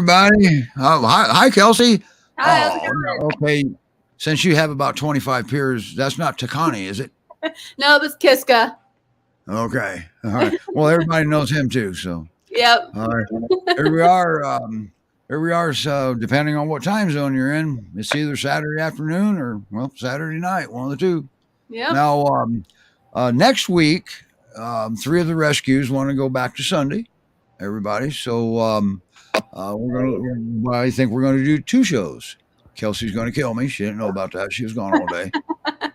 everybody. Hi, Kelsey. Hi, how's it Oh, okay. Since you have about 25 peers, that's not Takani, is it? No, this Kiska. Okay. All right. Well, everybody knows him too. So, Yep. all right. Here we are. Here we are. So, depending on what time zone you're in, it's either Saturday afternoon or, well, Saturday night, one of the two. Yep. Now, next week, three of the rescues want to go back to Sunday, everybody. So, I think we're going to do two shows. Kelsey's going to kill me. She didn't know about that. She was gone all day.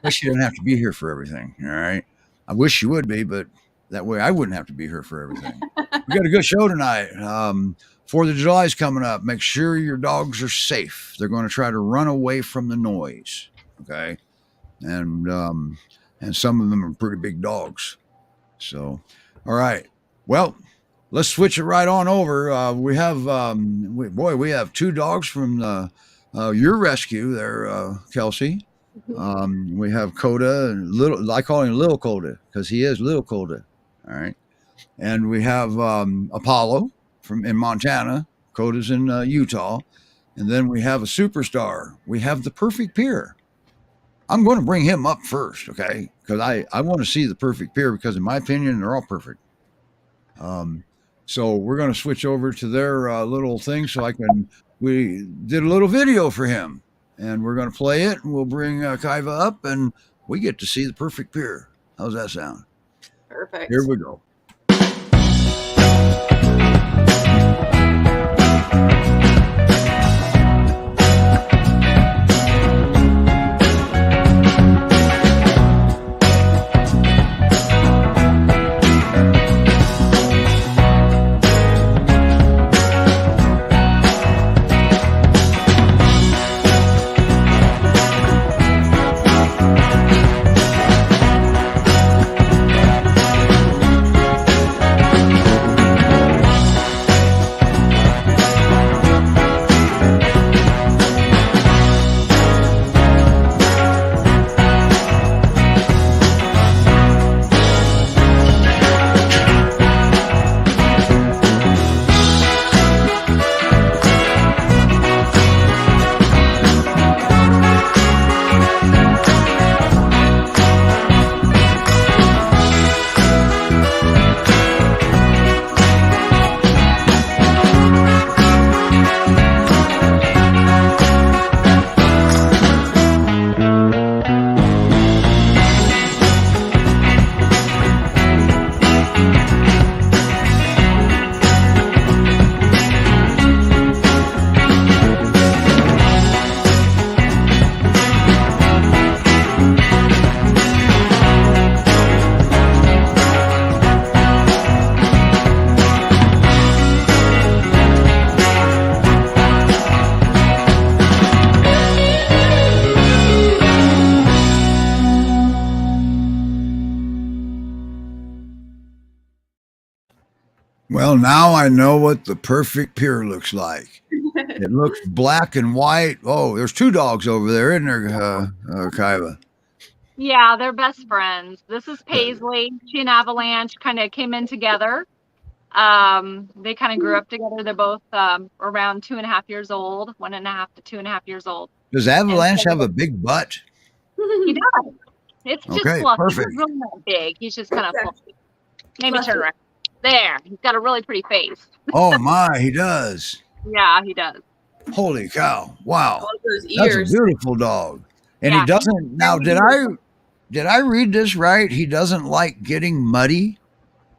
But she didn't have to be here for everything. All right. I wish she would be, but that way I wouldn't have to be here for everything. We got a good show tonight. 4th of July is coming up. Make sure your dogs are safe. They're going to try to run away from the noise. Okay. And some of them are pretty big dogs. So, all right. Well, let's switch it right on over. We have, we have two dogs from your rescue there, Kelsey. We have Koda and I call him Little Koda because he is Little Koda. All right. And we have Apollo in Montana. Koda's in Utah. And then we have a superstar. We have the Pyrfect Pyr. I'm going to bring him up first, okay? Because I want to see the Pyrfect Pyr because in my opinion, they're all perfect. So we're going to switch over to their little thing we did a little video for him. And we're going to play it, and we'll bring Kaiva up, and we get to see the Pyrfect Pyr. How's that sound? Perfect. Here we go. Well, now I know what the Pyrfect Pyr looks like. It looks black and white. Oh, there's two dogs over there, isn't there, Kaiva? Yeah, they're best friends. This is Paisley. She and Avalanche kind of came in together. They kind of grew up together. They're both around 2.5 years old, 1.5 to 2.5 years old. Does Avalanche have a big butt? He does. It's just Okay, fluffy. perfect. He's really not big. He's just kind of fluffy. Maybe turn around. There. He's got a really pretty face. Oh my, he does. Yeah, he does. Holy cow! Wow, All those that's ears. a beautiful dog. And Yeah. he doesn't. Now, did I read this right? He doesn't like getting muddy.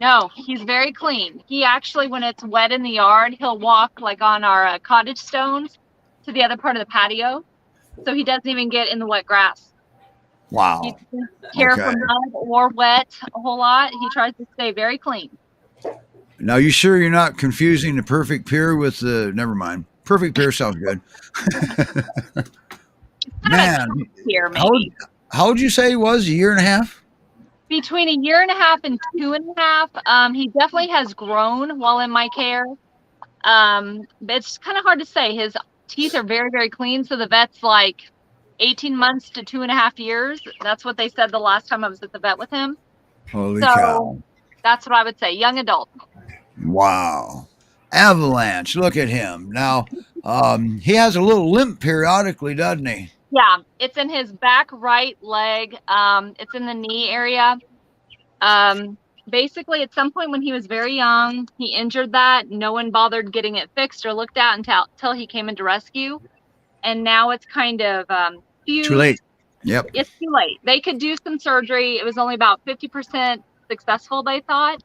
No, he's very clean. He actually, when it's wet in the yard, he'll walk like on our cottage stones to the other part of the patio. So he doesn't even get in the wet grass. Wow. He doesn't care for Okay. mud or wet a whole lot. He tries to stay very clean. Now, you sure you're not confusing the Pyrfect Pyr with the? Never mind. Pyrfect Pyr sounds good. Man, Here, maybe. how would you say he was? A year and a half? Between 1.5 years and 2.5. He definitely has grown while in my care. But it's kind of hard to say. His teeth are very, very clean. So the vet's like 18 months to 2.5 years. That's what they said the last time I was at the vet with him. Holy So cow. that's what I would say. Young adult. Wow. Avalanche. Look at him. Now, he has a little limp periodically, doesn't he? Yeah, it's in his back right leg. It's in the knee area. Basically, at some point when he was very young, he injured that. No one bothered getting it fixed or looked at until he came into rescue. And now it's kind of fused. Too late. Yep. It's too late. They could do some surgery. It was only about 50% successful, they thought.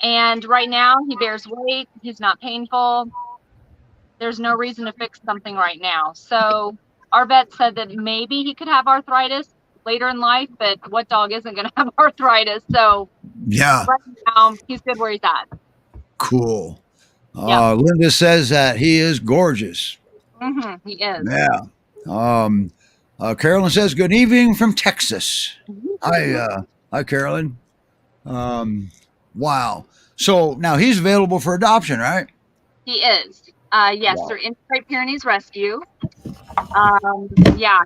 And right now, he bears weight. He's not painful. There's no reason to fix something right now. So our vet said that maybe he could have arthritis later in life, but what dog isn't going to have arthritis? So Yeah. right now, he's good where he's at. Cool. Yeah. Linda says that he is gorgeous. He is. Yeah. Carolyn says, good evening from Texas. Hi, Carolyn. Wow. So now he's available for adoption, right? He is. Yes, Wow. they're in Great Pyrenees Rescue. Yeah,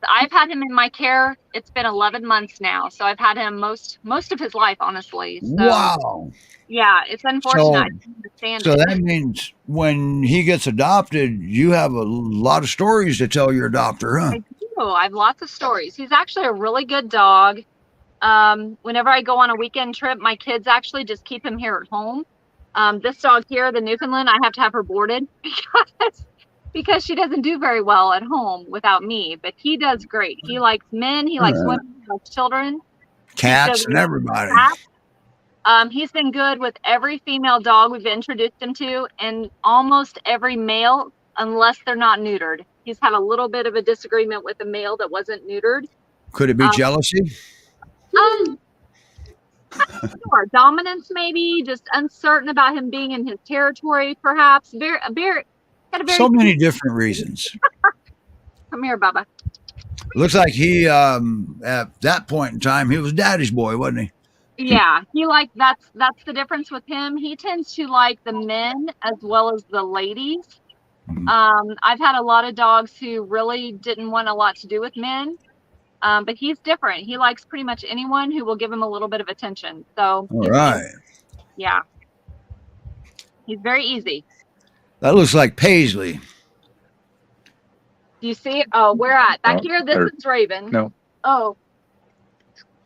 I've had him in my care. It's been 11 months now, so I've had him most of his life, honestly. So, Wow. yeah, it's unfortunate. I can understand So it. that means when he gets adopted, you have a lot of stories to tell your adopter, huh? I do. I have lots of stories. He's actually a really good dog. Whenever I go on a weekend trip, my kids actually just keep him here at home. This dog here, the Newfoundland, I have to have her boarded because she doesn't do very well at home without me, but he does great. He likes men, he likes women, he likes children. Cats and everybody. He's been good with every female dog we've introduced him to, and almost every male, unless they're not neutered. He's had a little bit of a disagreement with a male that wasn't neutered. Could it be jealousy? Sure. Dominance, maybe, just uncertain about him being in his territory, perhaps. So many different reasons. Come here, Bubba. Looks like he, at that point in time, he was daddy's boy, wasn't he? Yeah, that's the difference with him. He tends to like the men as well as the ladies. I've had a lot of dogs who really didn't want a lot to do with men. But he's different. He likes pretty much anyone who will give him a little bit of attention. So, all right. Yeah. He's very easy. That looks like Paisley. Do you see it? Oh, where at? Back here? This is Raven. No. Oh.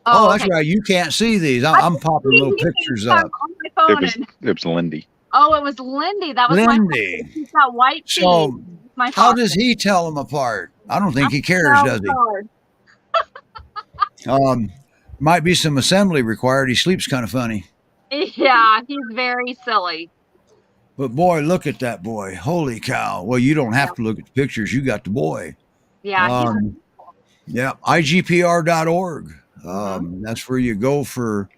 Oh, that's okay. right. You can't see these. I'm popping little pictures up. On my phone It was Lindy. Oh, it was Lindy. That was Lindy. He's got white feet. So My how fault. does he tell them apart? I don't think he cares, does he? Might be some assembly required. He sleeps kind of funny. Yeah, he's very silly. But boy, look at that boy. Holy cow. Well, you don't have to look at the pictures. You got the boy. Yeah. Yeah. IGPR.org. That's where you go for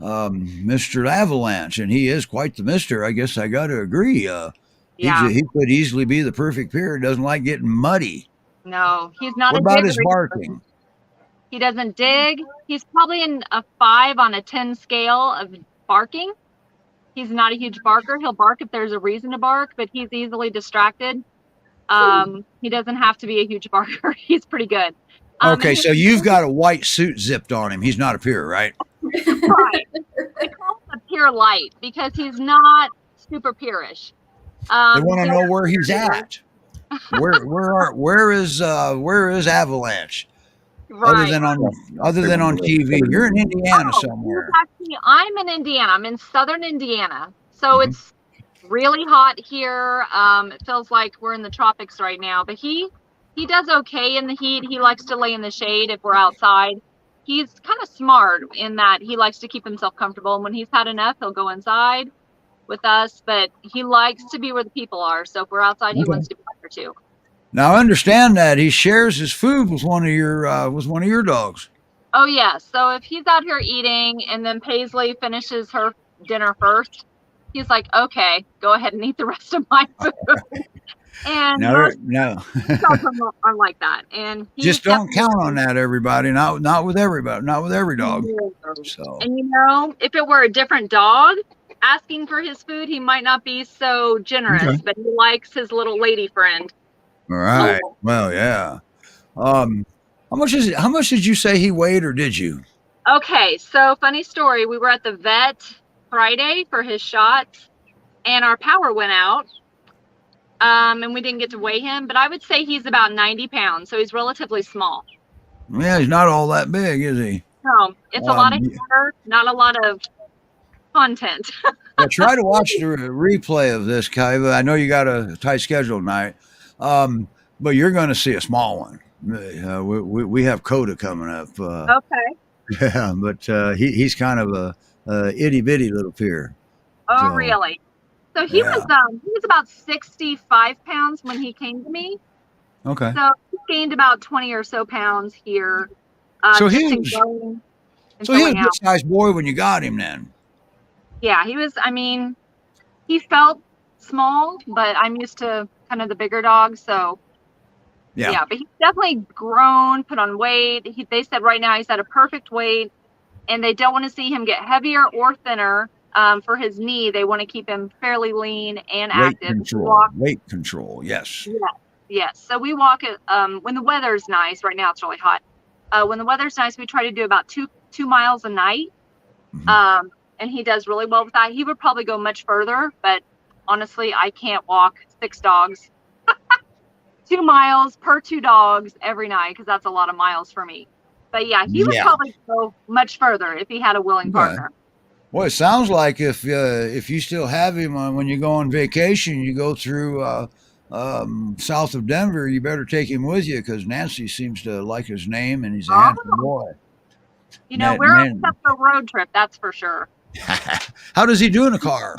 Mr. Avalanche. And he is quite the mister. I guess I got to agree. He could easily be the perfect Pyr. Doesn't like getting muddy. No, he's not. What about his barking? He doesn't dig. He's probably in a 5 on a 10 scale of barking. He's not a huge barker. He'll bark if there's a reason to bark, but he's easily distracted. He doesn't have to be a huge barker. He's pretty good. Okay, so you've got a white suit zipped on him. He's not a Pyr, right? Right. I call him a Pyr light because he's not super Pyrish. They want to know where he's at. Where is Avalanche? Right. Other than on TV. You're in Indiana somewhere. Actually, I'm in Indiana. I'm in southern Indiana. So it's really hot here. It feels like we're in the tropics right now. But he does okay in the heat. He likes to lay in the shade if we're outside. He's kind of smart in that he likes to keep himself comfortable. And when he's had enough, he'll go inside with us. But he likes to be where the people are. So if we're outside, he wants to be there too. Now, understand that he shares his food with one of your dogs. Oh, yeah. So if he's out here eating and then Paisley finishes her dinner first, he's like, okay, go ahead and eat the rest of my food. And no. dogs are like that. And just don't count on that, everybody. Not with everybody. Not with every dog. So. And if it were a different dog asking for his food, he might not be so generous, but he likes his little lady friend. All right. Well, yeah. How much did you say he weighed, or did you? Okay, so funny story. We were at the vet Friday for his shots, and our power went out. And we didn't get to weigh him, but I would say he's about 90 pounds, so he's relatively small. Yeah, he's not all that big, is he? No, it's a lot of hair, not a lot of content. Well, try to watch the replay of this, Kaiva. I know you got a tight schedule tonight, but you're going to see a small one. We have Koda coming up. Okay. Yeah, but he's kind of a itty bitty little Pyr. Oh, so, really? So he was about 65 pounds when he came to me. Okay. So he gained about 20 or so pounds here. So he was a good sized boy when you got him then. Yeah, he was. I mean, he felt small, but I'm used to kind of the bigger dogs, so. Yeah, but he's definitely grown, put on weight. They said right now he's at a perfect weight, and they don't want to see him get heavier or thinner. For his knee, they want to keep him fairly lean and active. Weight control, yes. Yes. So we walk it when the weather's nice. Right now it's really hot. When the weather's nice, we try to do about two miles a night. Mm-hmm. And he does really well with that. He would probably go much further, but honestly, I can't walk 6 dogs. 2 miles per 2 dogs every night, because that's a lot of miles for me. But yeah, he would probably go much further if he had a willing partner. Well, it sounds like if you still have him when you go on vacation, you go through south of Denver, you better take him with you, because Nancy seems to like his name, and he's a handsome boy. You know, we're on a road trip, that's for sure. How does he do in a car?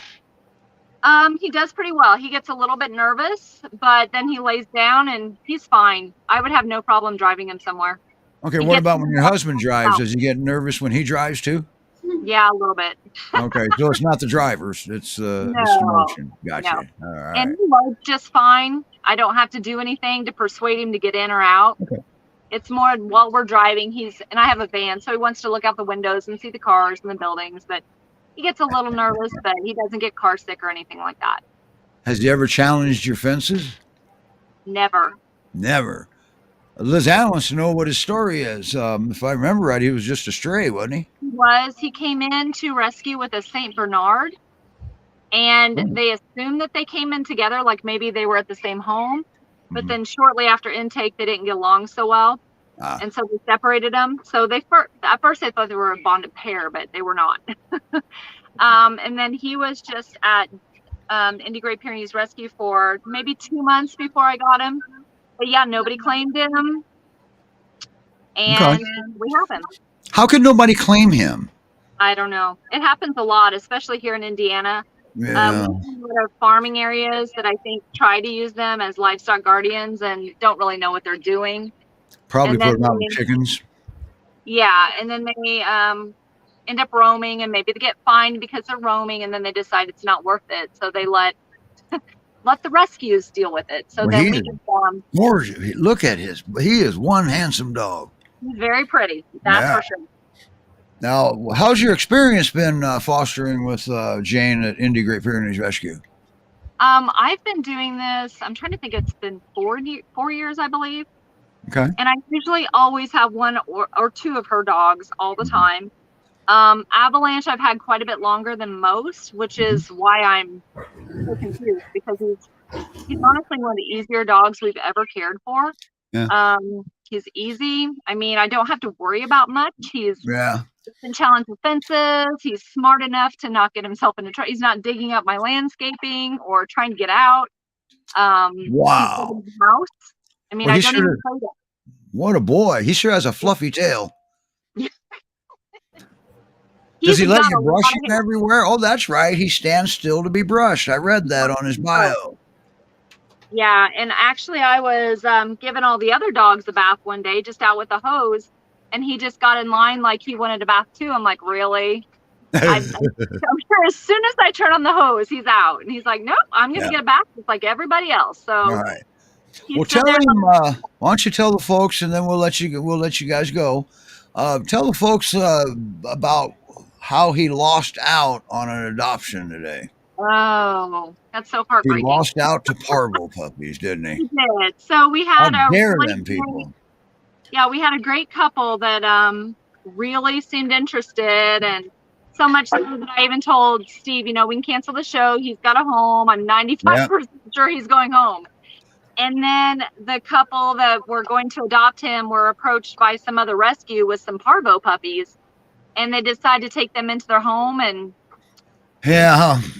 He does pretty well. He gets a little bit nervous, but then he lays down and he's fine. I would have no problem driving him somewhere. Okay, what about when your husband drives? Does he get nervous when he drives too? Yeah, a little bit. Okay, so it's not the drivers, it's the motion. Gotcha. No. All right. And he loads just fine. I don't have to do anything to persuade him to get in or out. Okay. It's more while we're driving, and I have a van, so he wants to look out the windows and see the cars and the buildings, but he gets a little nervous, but he doesn't get car sick or anything like that. Has he ever challenged your fences? Never. Never. Liz Ann wants to know what his story is. If I remember right, he was just a stray, wasn't he? He was. He came in to rescue with a St. Bernard, and they assumed that they came in together, like maybe they were at the same home. But then shortly after intake, they didn't get along so well. And so we separated them. So at first they thought they were a bonded pair, but they were not. And then he was just at Indy Great Pyrenees Rescue for maybe 2 months before I got him. But yeah, nobody claimed him. And we have him. How could nobody claim him? I don't know. It happens a lot, especially here in Indiana. Yeah. We have farming areas that I think try to use them as livestock guardians and don't really know what they're doing. Probably put them out with chickens. Yeah, and then they end up roaming, and maybe they get fined because they're roaming, and then they decide it's not worth it, so they let the rescues deal with it. So then we can gorgeous. Look at he is one handsome dog. He's very pretty, that's for sure. Now, how's your experience been fostering with Jane at Indy Great Pyrenees Rescue? I've been doing this, I'm trying to think, it's been 4 years, I believe. Okay. And I usually always have 1 or 2 of her dogs all the time. Avalanche I've had quite a bit longer than most, which is why I'm so confused, because he's honestly one of the easier dogs we've ever cared for. Yeah. He's easy. I mean, I don't have to worry about much. He's been challenged with fences. He's smart enough to not get himself into trouble. He's not digging up my landscaping or trying to get out. Wow. House. I mean, I don't even play that. What a boy. He sure has a fluffy tail. Does he let you brush him everywhere? Oh, that's right. He stands still to be brushed. I read that on his bio. Yeah, and actually I was giving all the other dogs a bath one day, just out with a hose, and he just got in line like he wanted a bath too. I'm like, really? I'm sure as soon as I turn on the hose, he's out. And he's like, nope, I'm going to get a bath just like everybody else. So all right. Well, tell him. Why don't you tell the folks, and then we'll let you guys go. Tell the folks about how he lost out on an adoption today. Oh, that's so heartbreaking. He lost out to parvo puppies, didn't he? He did. So we had people. Yeah, we had a great couple that really seemed interested, and So much so that I even told Steve, we can cancel the show. He's got a home. I'm 95% sure he's going home. And then the couple that were going to adopt him were approached by some other rescue with some parvo puppies, and they decided to take them into their home and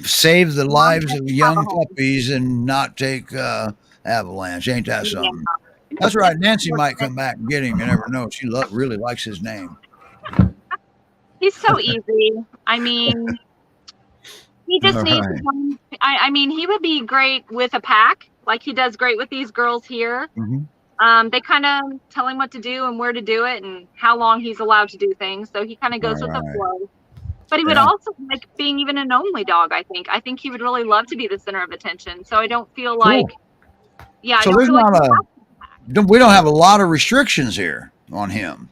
save the lives of young puppies and not take Avalanche. Ain't that something? That's right. Nancy might come back and get him. You never know. She really likes his name. He's so easy. I mean, he just needs one. I mean, he would be great with a pack, like he does great with these girls here. Mm-hmm. They kind of tell him what to do and where to do it and how long he's allowed to do things. So he kind of goes with the flow. But he would also like being even an only dog, I think. I think he would really love to be the center of attention. So I don't feel like, so there's not we don't have a lot of restrictions here on him.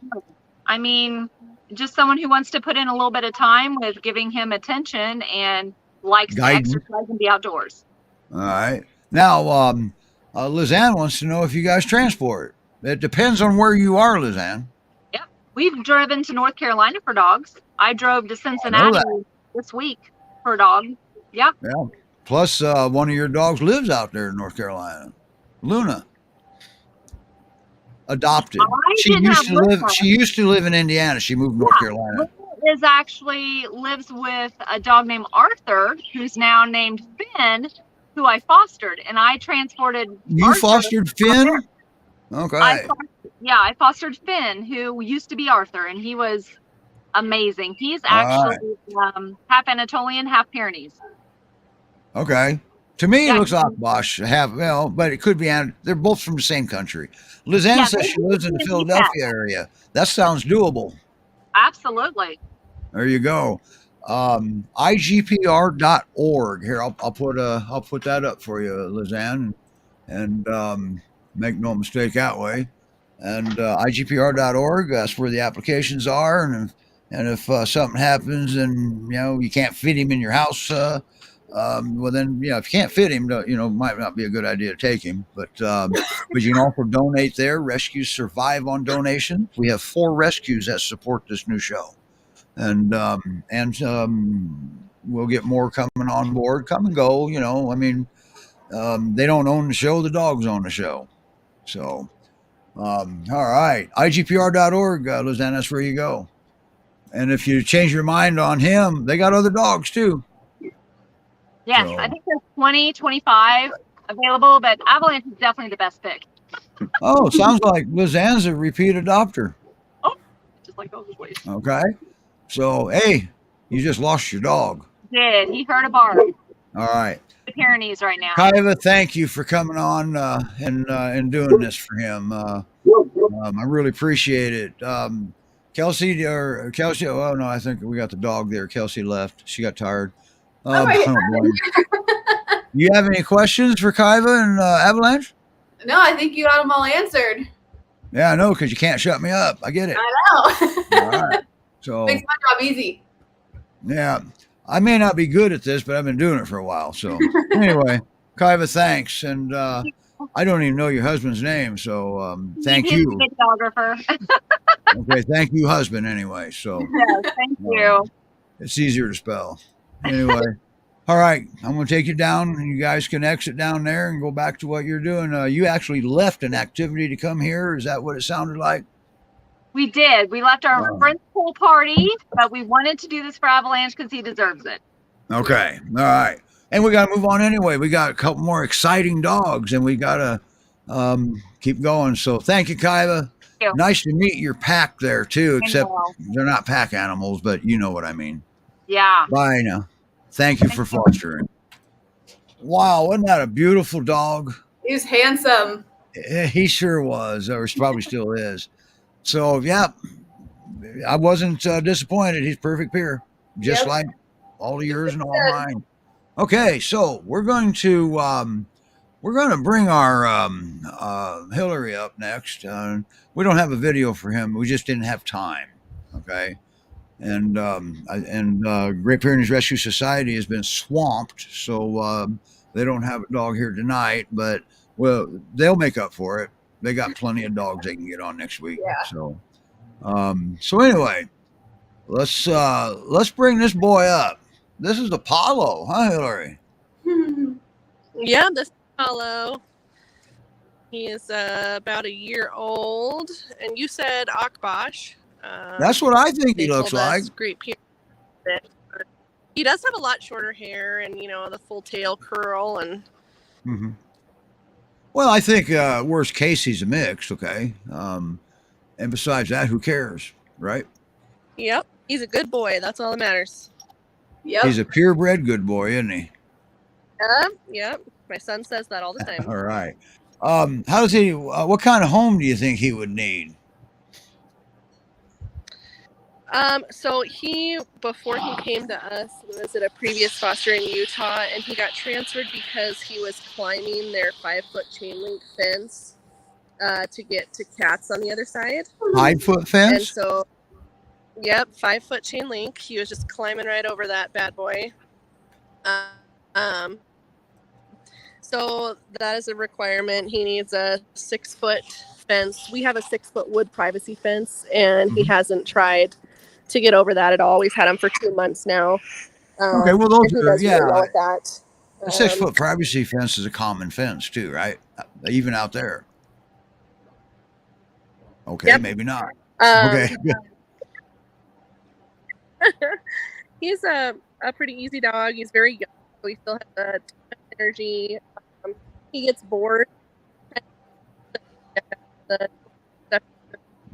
I mean, just someone who wants to put in a little bit of time with giving him attention and likes to exercise and be outdoors. All right. Now, Lizanne wants to know if you guys transport. It depends on where you are, Lizanne. Yep. We've driven to North Carolina for dogs. I drove to Cincinnati this week for a dog. Yeah. Yeah. Plus, one of your dogs lives out there in North Carolina. Luna. Adopted. She used to live in Indiana. She moved to North Carolina. Luna lives with a dog named Arthur, who's now named Finn, who I fostered, and I transported. You fostered Finn? Okay. I fostered Finn, who used to be Arthur, and he was amazing. He's actually half Anatolian, half Pyrenees. Okay. To me, it looks like Bosch but it could be. They're both from the same country. Lizanne says she lives in the Philadelphia area. That sounds doable. Absolutely. There you go. IGPR.org. Here, I'll put that up for you, Lizanne, and make no mistake that way. And IGPR.org. That's where the applications are, and if something happens and you can't fit him in your house. Well then, if you can't fit him, might not be a good idea to take him. But you can also donate there. Rescues survive on donation. We have 4 rescues that support this new show, and we'll get more coming on board. Come and go. I mean, they don't own the show; the dogs own the show. So, all right, IGPR.org, Lizanne, that's where you go. And if you change your mind on him, they got other dogs too. Yes, I think there's 20, 25 available, but Avalanche is definitely the best pick. Oh, sounds like Lizanne's a repeat adopter. Oh, just like those ways. Okay. So, hey, you just lost your dog. He heard a bark. All right. The Pyrenees right now. Kaiva, thank you for coming on and doing this for him. I really appreciate it. Kelsey, oh no, I think we got the dog there. Kelsey left. She got tired. You have any questions for Kaiva and Avalanche? No, I think you got them all answered. Yeah, I know, because you can't shut me up. I get it. I know. All right. So makes my job easy. Yeah, I may not be good at this, but I've been doing it for a while. So anyway, Kaiva, thanks, and I don't even know your husband's name, so thank you. Videographer. Okay, thank you, husband. Anyway, so yes, thank you. It's easier to spell. Anyway, all right, I'm going to take you down, and you guys can exit down there and go back to what you're doing. You actually left an activity to come here. Is that what it sounded like? We did. We left our friend's pool party, but we wanted to do this for Avalanche because he deserves it. Okay, all right. And we got to move on anyway. We got a couple more exciting dogs, and we got to keep going. So thank you, Kaiva. Thank you. Nice to meet your pack there, too, except they're not pack animals, but you know what I mean. Yeah. Bye now. Thank you for fostering. Wow, wasn't that a beautiful dog? He was handsome. He sure was, or probably still is. So, yeah, I wasn't disappointed. He's Pyrfect Pyr, just like all of yours and all mine. Okay, so we're going to bring our Hilary up next. We don't have a video for him. We just didn't have time. Okay. And Great Pyrenees Rescue Society has been swamped, so they don't have a dog here tonight. But they'll make up for it. They got plenty of dogs they can get on next week. Yeah. So anyway, let's bring this boy up. This is Apollo, huh, Hilary? Yeah, this is Apollo. He is about a year old, and you said Akbash. That's what I think They he looks told us like. Great Pyr. He does have a lot shorter hair, and the full tail curl, and Mm-hmm. Well, I think worst case he's a mix, okay. And besides that, who cares, right? yep, he's a good boy. That's all that matters. Yep. He's a purebred good boy, isn't he? Yep. My son says that all the time. All right. How does he? What kind of home do you think he would need? So before he came to us, was at a previous foster in Utah, and he got transferred because he was climbing their 5-foot chain link fence to get to cats on the other side. 5-foot And fence? so, yep, 5-foot chain link. He was just climbing right over that bad boy. So that is a requirement. He needs a 6-foot fence. We have a 6-foot wood privacy fence, and he hasn't tried to get over that at all. We've had him for 2 months now. Okay, well, those and he are, does really well with that. a 6-foot privacy fence is a common fence too, right? Even out there. Okay, Yep. maybe not. Um, Okay. He's a pretty easy dog. He's very young, so he still has a ton of energy. He gets bored.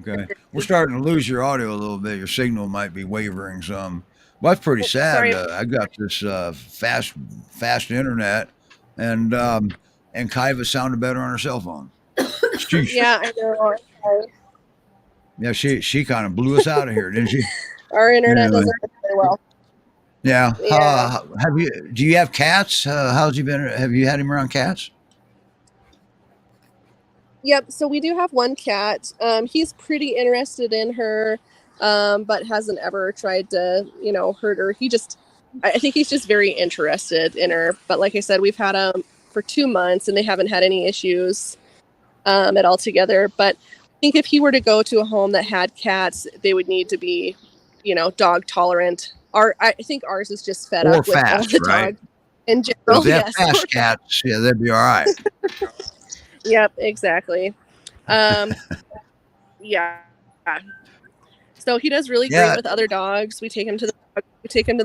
Okay. We're starting to lose your audio a little bit. Your signal might be wavering some. Well, that's pretty sad. Sorry. I got this fast internet, and Kaiva sounded better on her cell phone. Sheesh. Yeah, I know. Yeah, she kind of blew us out of here, didn't she? Our internet Anyway. doesn't work very well. Yeah. Yeah. Do you have cats? How's you been? Have you had him around cats? Yep. So we do have one cat. He's pretty interested in her, but hasn't ever tried to, hurt her. I think he's just very interested in her. But like I said, we've had him for 2 months, and they haven't had any issues at all together. But I think if he were to go to a home that had cats, they would need to be, dog tolerant. I think ours is just fed Or up with all fast, the right? dogs in Well, general. if they have Yes. fast cats, yeah, they'd be all right. Yep, exactly. Yeah. So he does really Yeah. great with other dogs. We take him to the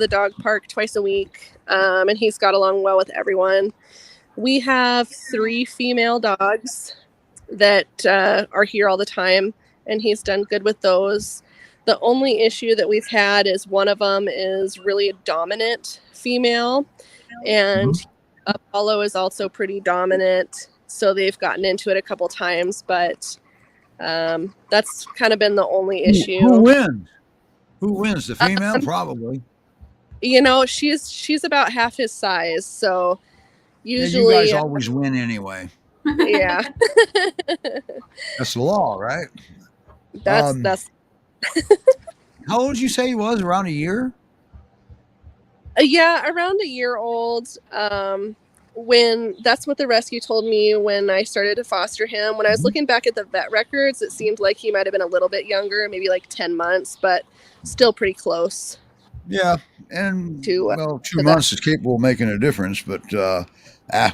dog park twice a week, and he's got along well with everyone. We have 3 female dogs that are here all the time, and he's done good with those. The only issue that we've had is one of them is really a dominant female, and Apollo is also pretty dominant. So they've gotten into it a couple times, but that's kind of been the only issue. Who wins? Who wins? The female, probably. She's about half his size, so Yeah, usually, you guys always win anyway. yeah. That's the law, right? That's How old did you say he was? Around a year? yeah, around a year old. When that's what the rescue told me when I started to foster him. When I was looking back at the vet records, it seemed like he might have been a little bit younger, maybe like 10 months, but still pretty close. Yeah, and 2 months is capable of making a difference, but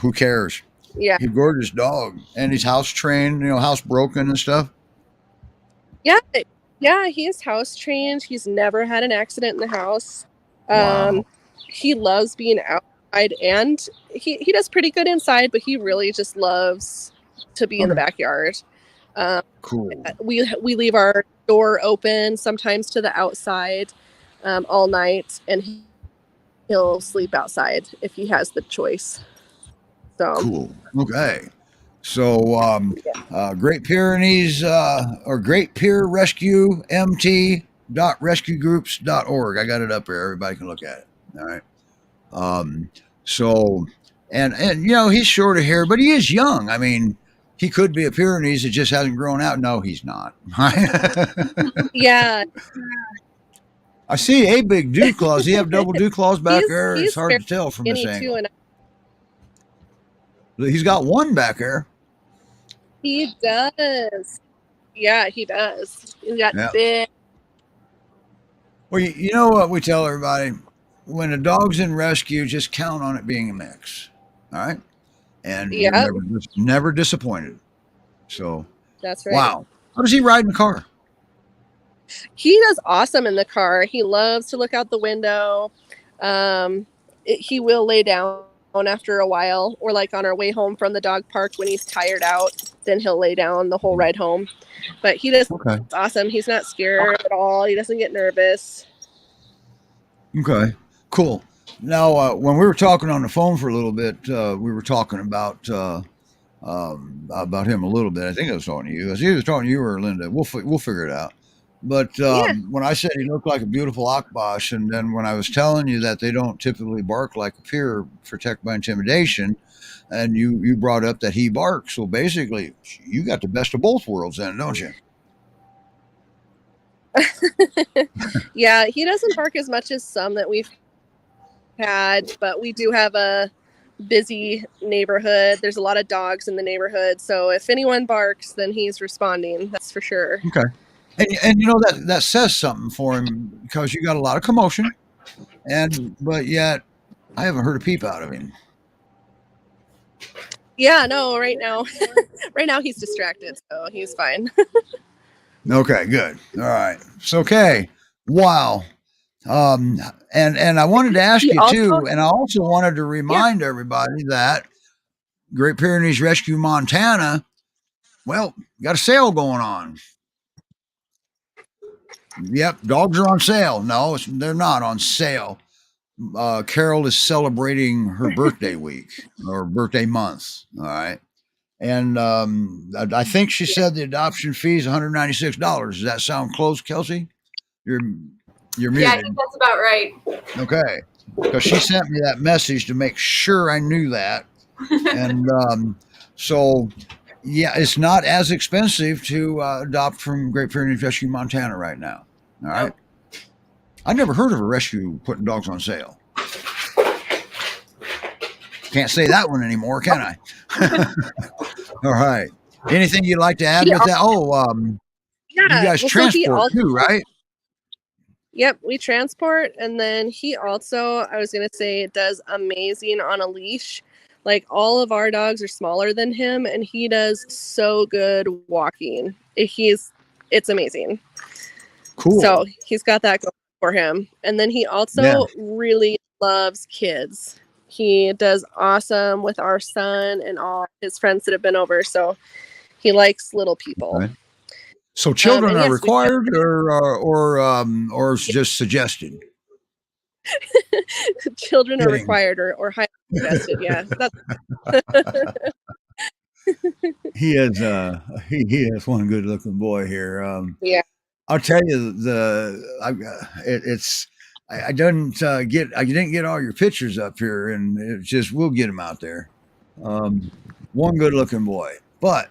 who cares? Yeah. He's a gorgeous dog, and he's house trained, house broken and stuff. Yeah, he is house trained. He's never had an accident in the house. Wow. He loves being outside, and he does pretty good inside, but he really just loves to be in the backyard. Cool. We leave our door open sometimes to the outside all night, and he'll sleep outside if he has the choice. So Cool. Okay. So, Great Pyrenees or Great Pyr Rescue mt.rescuegroups.org. I got it up here. Everybody can look at it. All right. So, and he's short of hair, but he is young. I mean, he could be a Pyrenees. It just hasn't grown out. No, he's not. yeah, I see a big dew claws. Does he have double dew claws back there? It's hard to tell from this skinny too, angle. and He's got one back there. he does. Yeah, he does. He's got Yeah. big. Well, you know what we tell everybody? When a dog's in rescue, just count on it being a mix. All right. And you're Yep, never disappointed. So, that's right. wow. How does he ride in the car? He does awesome in the car. He loves to look out the window. He will lay down after a while, or like on our way home from the dog park when he's tired out, then he'll lay down the whole ride home. But he does awesome. He's not scared at all. He doesn't get nervous. Okay, cool. Now, when we were talking on the phone for a little bit, we were talking about him a little bit. I think I was talking to you. I was either talking to you or Linda. We'll figure it out. But when I said he looked like a beautiful Akbash, and then when I was telling you that they don't typically bark like a Pyr, protect by intimidation, and you brought up that he barks, so basically you got the best of both worlds then, don't you? Yeah, he doesn't bark as much as some that we've had, but we do have a busy neighborhood. There's a lot of dogs in the neighborhood, so if anyone barks, then he's responding. That's for sure. Okay. And you know that says something for him, because you got a lot of commotion, but yet I haven't heard a peep out of him. Yeah, no, right now he's distracted, so he's fine. Okay, good. All right. So, okay. Wow. And I wanted to ask you too, and I also wanted to remind everybody that Great Pyrenees Rescue Montana, well, got a sale going on. Yep, dogs are on sale. No, they're not on sale. Carol is celebrating her birthday week or birthday month. All right. And I think she said the adoption fee is $196. Does that sound close, Kelsey? You're muted. Yeah, I think that's about right. Okay. Because she sent me that message to make sure I knew that. And so, yeah, it's not as expensive to adopt from Great Pyrenees Rescue Montana right now. All right. I never heard of a rescue putting dogs on sale. Can't say that one anymore, can I? All right. Anything you'd like to add with that? Oh, you guys transport too, right? Yep, we transport, and then he also, I was going to say, does amazing on a leash. Like, all of our dogs are smaller than him, and he does so good walking. It's amazing. Cool. So he's got that going for him. And then he also really loves kids. He does awesome with our son and all his friends that have been over. So he likes little people. Okay. So children are required or just suggested? Children are required or highly suggested. Yeah. He is one good looking boy here. Yeah. I'll tell you I didn't get all your pictures up here, and it's just, we'll get them out there. One good looking boy, but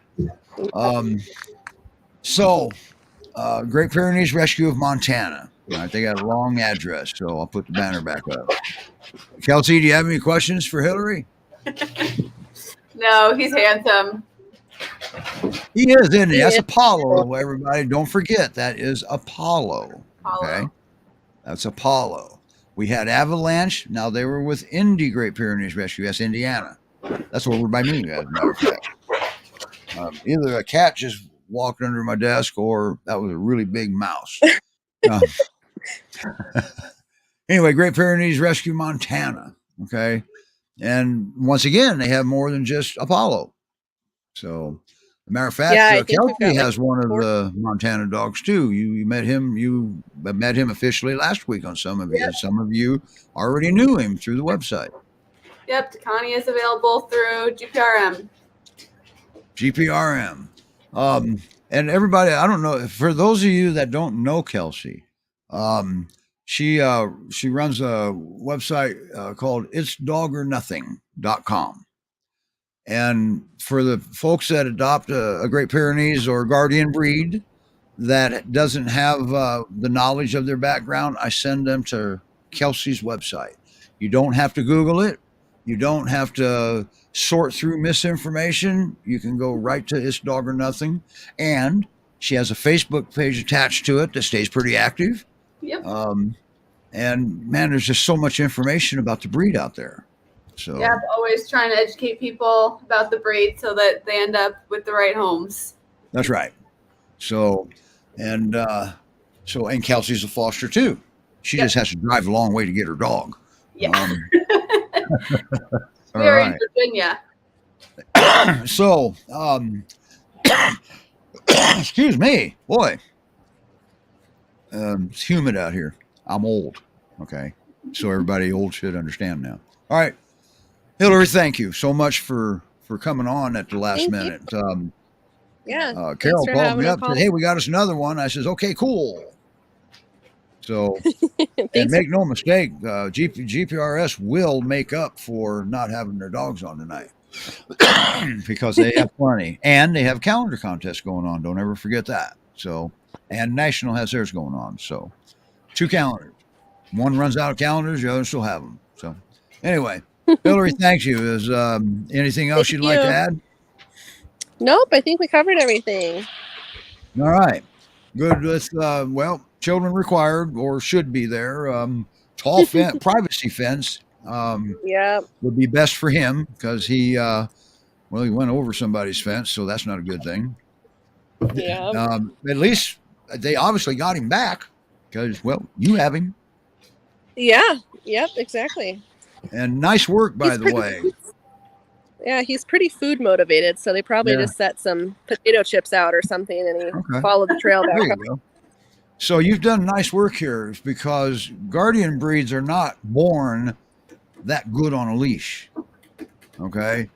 so Great Pyrenees Rescue of Montana. All right, they got a long address, so I'll put the banner back up. Kelsey, do you have any questions for Hilary? No, he's handsome. He is, isn't he? That's Apollo, everybody. Don't forget, that is Apollo. Okay, that's Apollo. We had Avalanche. Now they were with Indy Great Pyrenees Rescue. That's Indiana. That's over by me, as a matter of fact. Either a cat just walked under my desk, or that was a really big mouse. Anyway, Great Pyrenees Rescue Montana. Okay, and once again, they have more than just Apollo. So, as a matter of fact, Kelsey has one of the Montana dogs too. You met him. You met him officially last week on some of you. Yep. Some of you already knew him through the website. Yep, Takani is available through GPRM. GPRM. And everybody, I don't know, for those of you that don't know Kelsey, she runs a website called itsdogornothing.com. And for the folks that adopt a Great Pyrenees or Guardian breed that doesn't have the knowledge of their background, I send them to Kelsey's website. You don't have to Google it. You don't have to sort through misinformation. You can go right to It's Dog or Nothing. And she has a Facebook page attached to it that stays pretty active. Yep. And man, there's just so much information about the breed out there. So Yeah, always trying to educate people about the breed so that they end up with the right homes. that's right. So, and Kelsey's a foster too. She just has to drive a long way to get her dog. Yeah. All We're in right. Virginia. So, excuse me, boy. It's humid out here. I'm old. Okay. So everybody old should understand now. All right. Hilary, thank you so much for coming on at the last Thank minute. Yeah. Carol for called having me a up and call. said, hey, we got us another one. I says, okay, cool. So, and Thanks. make no mistake, GPRS will make up for not having their dogs on tonight because they have plenty. And they have calendar contests going on. Don't ever forget that. So, and National has theirs going on. So, 2 calendars. One runs out of calendars, the other still have them. So, anyway, Hilary, thanks you. Is anything else Thank you'd like to you. add? Nope, I think we covered everything. All right. Good with, children required or should be there. Tall fence, privacy fence Yeah. would be best for him because he went over somebody's fence, so that's not a good thing. Yeah. At least they obviously got him back because, you have him. Yeah. Yep, exactly. And nice work, by He's the pretty- way. Yeah, he's pretty food motivated, so they probably Yeah. just set some potato chips out or something and he Okay. followed the trail There back you up. go. So you've done nice work here because guardian breeds are not born that good on a leash. Okay.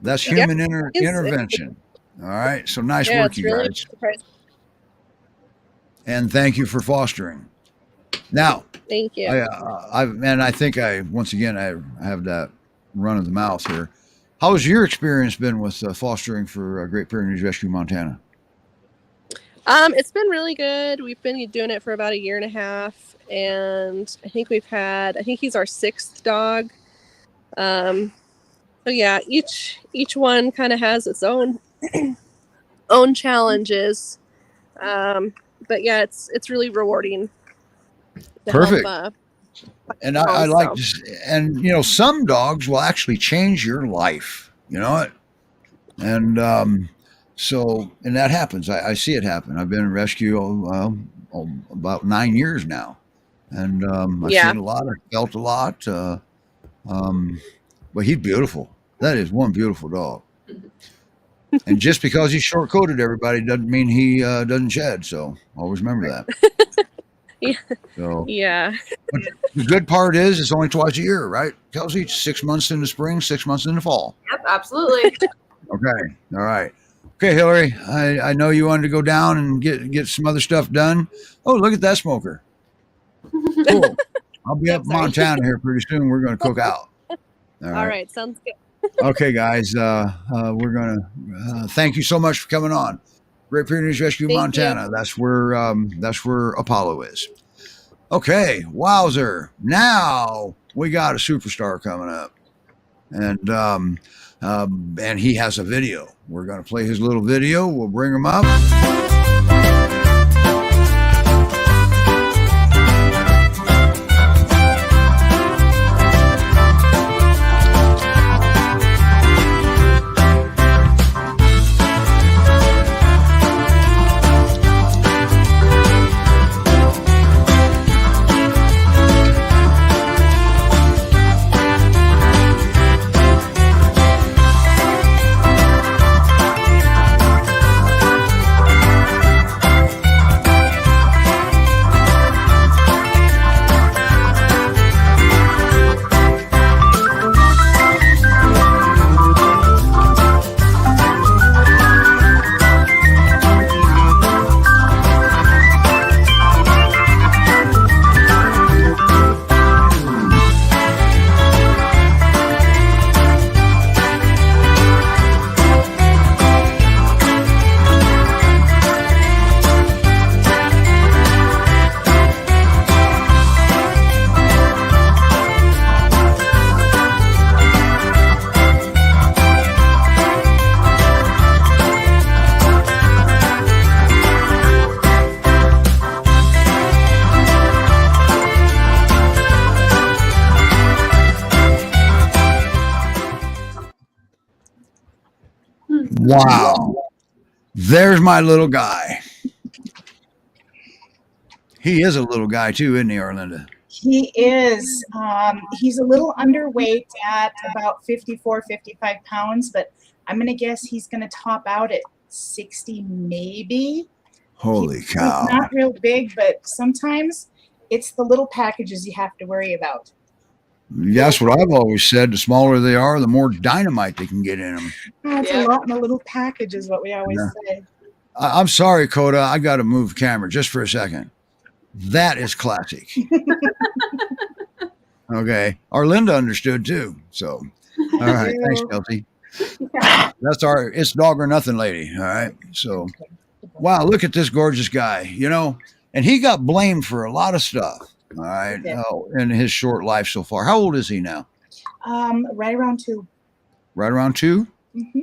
That's Yeah. human It's- intervention. All right. So nice Yeah, work, it's you really guys. surprising. And thank you for fostering. Now, Thank you. I think once again, I have that run of the mouth here. How's your experience been with fostering for Great Pyrenees Rescue Montana? It's been really good. We've been doing it for about 1.5 years, and I think he's our 6th dog. So yeah, each one kind of has its own challenges. But yeah, it's really rewarding. to Perfect. help, And I so. like this. And, some dogs will actually change your life, you know it? And and that happens. I see it happen. I've been in rescue about 9 years now. And I've Yeah. seen a lot. I've felt a lot. But he's beautiful. That is one beautiful dog. And just because he's short-coated, everybody, doesn't mean he doesn't shed. So always remember that. Yeah. So Yeah. the good part is it's only twice a year, right, Kelsey? 6 months in the spring, 6 months in the fall. Yep, absolutely. Okay. All right. Okay, Hilary, I know you wanted to go down and get some other stuff done. Oh, look at that smoker. Cool. I'll be up in Sorry. Montana here pretty soon. We're going to cook out. All right. Sounds good. Okay, guys. We're going to thank you so much for coming on. Great Pyrenees Rescue Thank Montana. That's where Apollo is. Okay, wowzer. Now we got a superstar coming up. And he has a video. We're going to play his little video. We'll bring him up. Wow. There's my little guy. He is a little guy too, isn't he, Arlinda? He is. He's a little underweight at about 54, 55 pounds, but I'm going to guess he's going to top out at 60 maybe. Holy cow. He's not real big, but sometimes it's the little packages you have to worry about. That's what I've always said. The smaller they are, the more dynamite they can get in them. Oh, it's Yeah. a lot in the little package is what we always say. I'm sorry, Koda. I got to move the camera just for a second. That is classic. Okay. Arlinda understood too. So, all right. Thanks, Kelsey. That's our It's Dog or Nothing lady. All right. So, wow, look at this gorgeous guy, and he got blamed for a lot of stuff. All right. In his short life so far. How old is he now? Right around 2. Right around 2? Mm-hmm.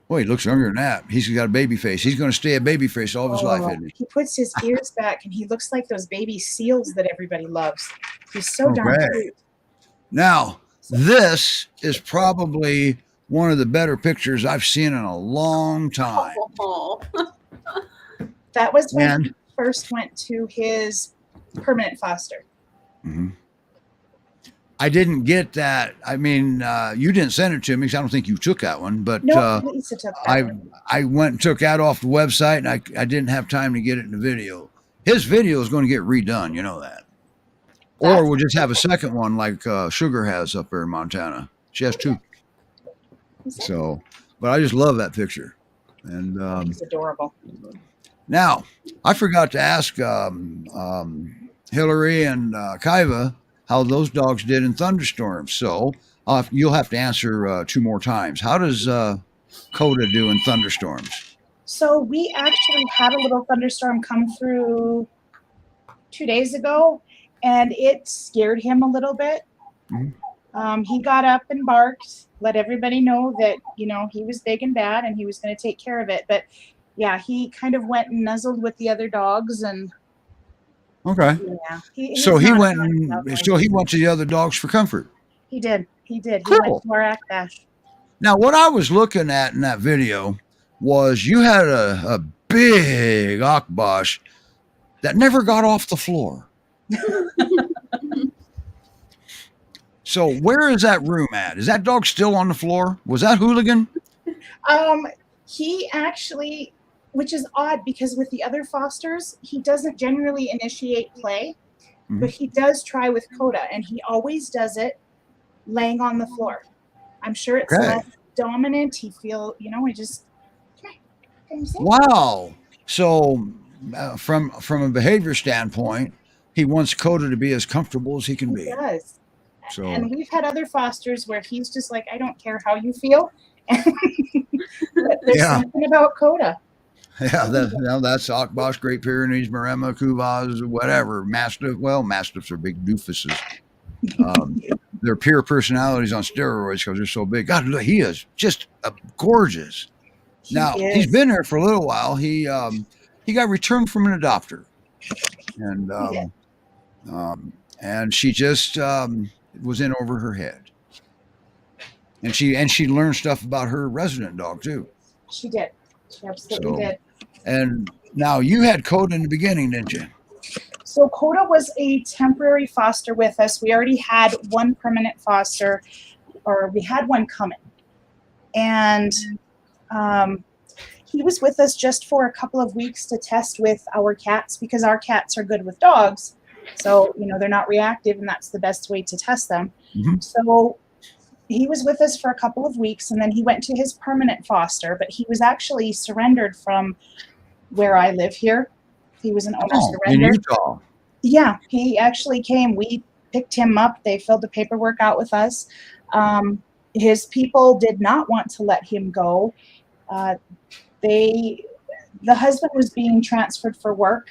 Boy, he looks younger than that. He's got a baby face. He's going to stay a baby face all of his life, isn't he? He puts his ears back and he looks like those baby seals that everybody loves. He's so darn cute. Now, this is probably one of the better pictures I've seen in a long time. Oh. That was when And he first went to his permanent foster. mhm. I didn't get that. I mean, you didn't send it to me because I don't think you took that one. But No, Lisa took that one. I went and took that off the website, and I didn't have time to get it in the video. His video is going to get redone. You know that. Or we'll just have a second one like Sugar has up there in Montana. She has 2. So, but I just love that picture. And He's adorable. now, I forgot to ask Hilary and Kaiva how those dogs did in thunderstorms. So you'll have to answer 2 more times. How does Koda do in thunderstorms? So we actually had a little thunderstorm come through 2 days ago, and it scared him a little bit. Mhm. He got up and barked, let everybody know that, he was big and bad and he was going to take care of it. But yeah, he kind of went and nuzzled with the other dogs, and Okay. yeah. So he not went a and dog boy. so he went to the other dogs for comfort. He did. He Cool. went to our act bash. Now, what I was looking at in that video was you had a big Akbash that never got off the floor. So where is that room at? Is that dog still on the floor? Was that Hooligan? He actually, which is odd because with the other fosters, he doesn't generally initiate play, but he does try with Koda, and he always does it laying on the floor. I'm sure it's less dominant. He he just, come here, Wow. So from a behavior standpoint, he wants Koda to be as comfortable as he can be. He does. So, And we've had other fosters where he's just like, I don't care how you feel. But there's something about Koda. yeah, that's Akbash, Great Pyrenees, Maremma, Kuvas, whatever. Mastiff. Well, Mastiffs are big doofuses. They're pure personalities on steroids because they're so big. God, look, he is just gorgeous. Now, he's been there for a little while. He got returned from an adopter. And she just was in over her head. And she learned stuff about her resident dog too. She did. She absolutely did. And now you had Koda in the beginning, didn't you? So Koda was a temporary foster with us. We already had one permanent foster, or we had one coming. And he was with us just for a couple of weeks to test with our cats, because our cats are good with dogs. So, they're not reactive, and that's the best way to test them. Mm-hmm. So he was with us for a couple of weeks, and then he went to his permanent foster, but he was actually surrendered from where I live here. He was an owner surrender. In Utah. Yeah, he actually came. We picked him up. They filled the paperwork out with us. His people did not want to let him go. The husband was being transferred for work,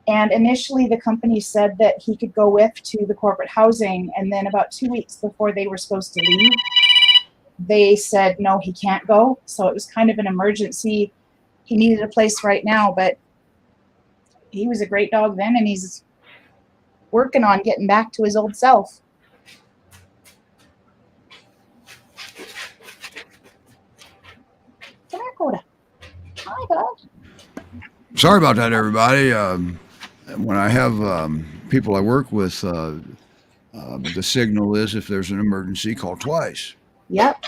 and initially the company said that he could go with to the corporate housing, and then about 2 weeks before they were supposed to leave, they said, no, he can't go. So it was kind of an emergency. He needed a place right now, but he was a great dog then, and he's working on getting back to his old self. Hi, bud. Sorry about that, everybody. When I have people I work with, the signal is if there's an emergency, call twice. Yep.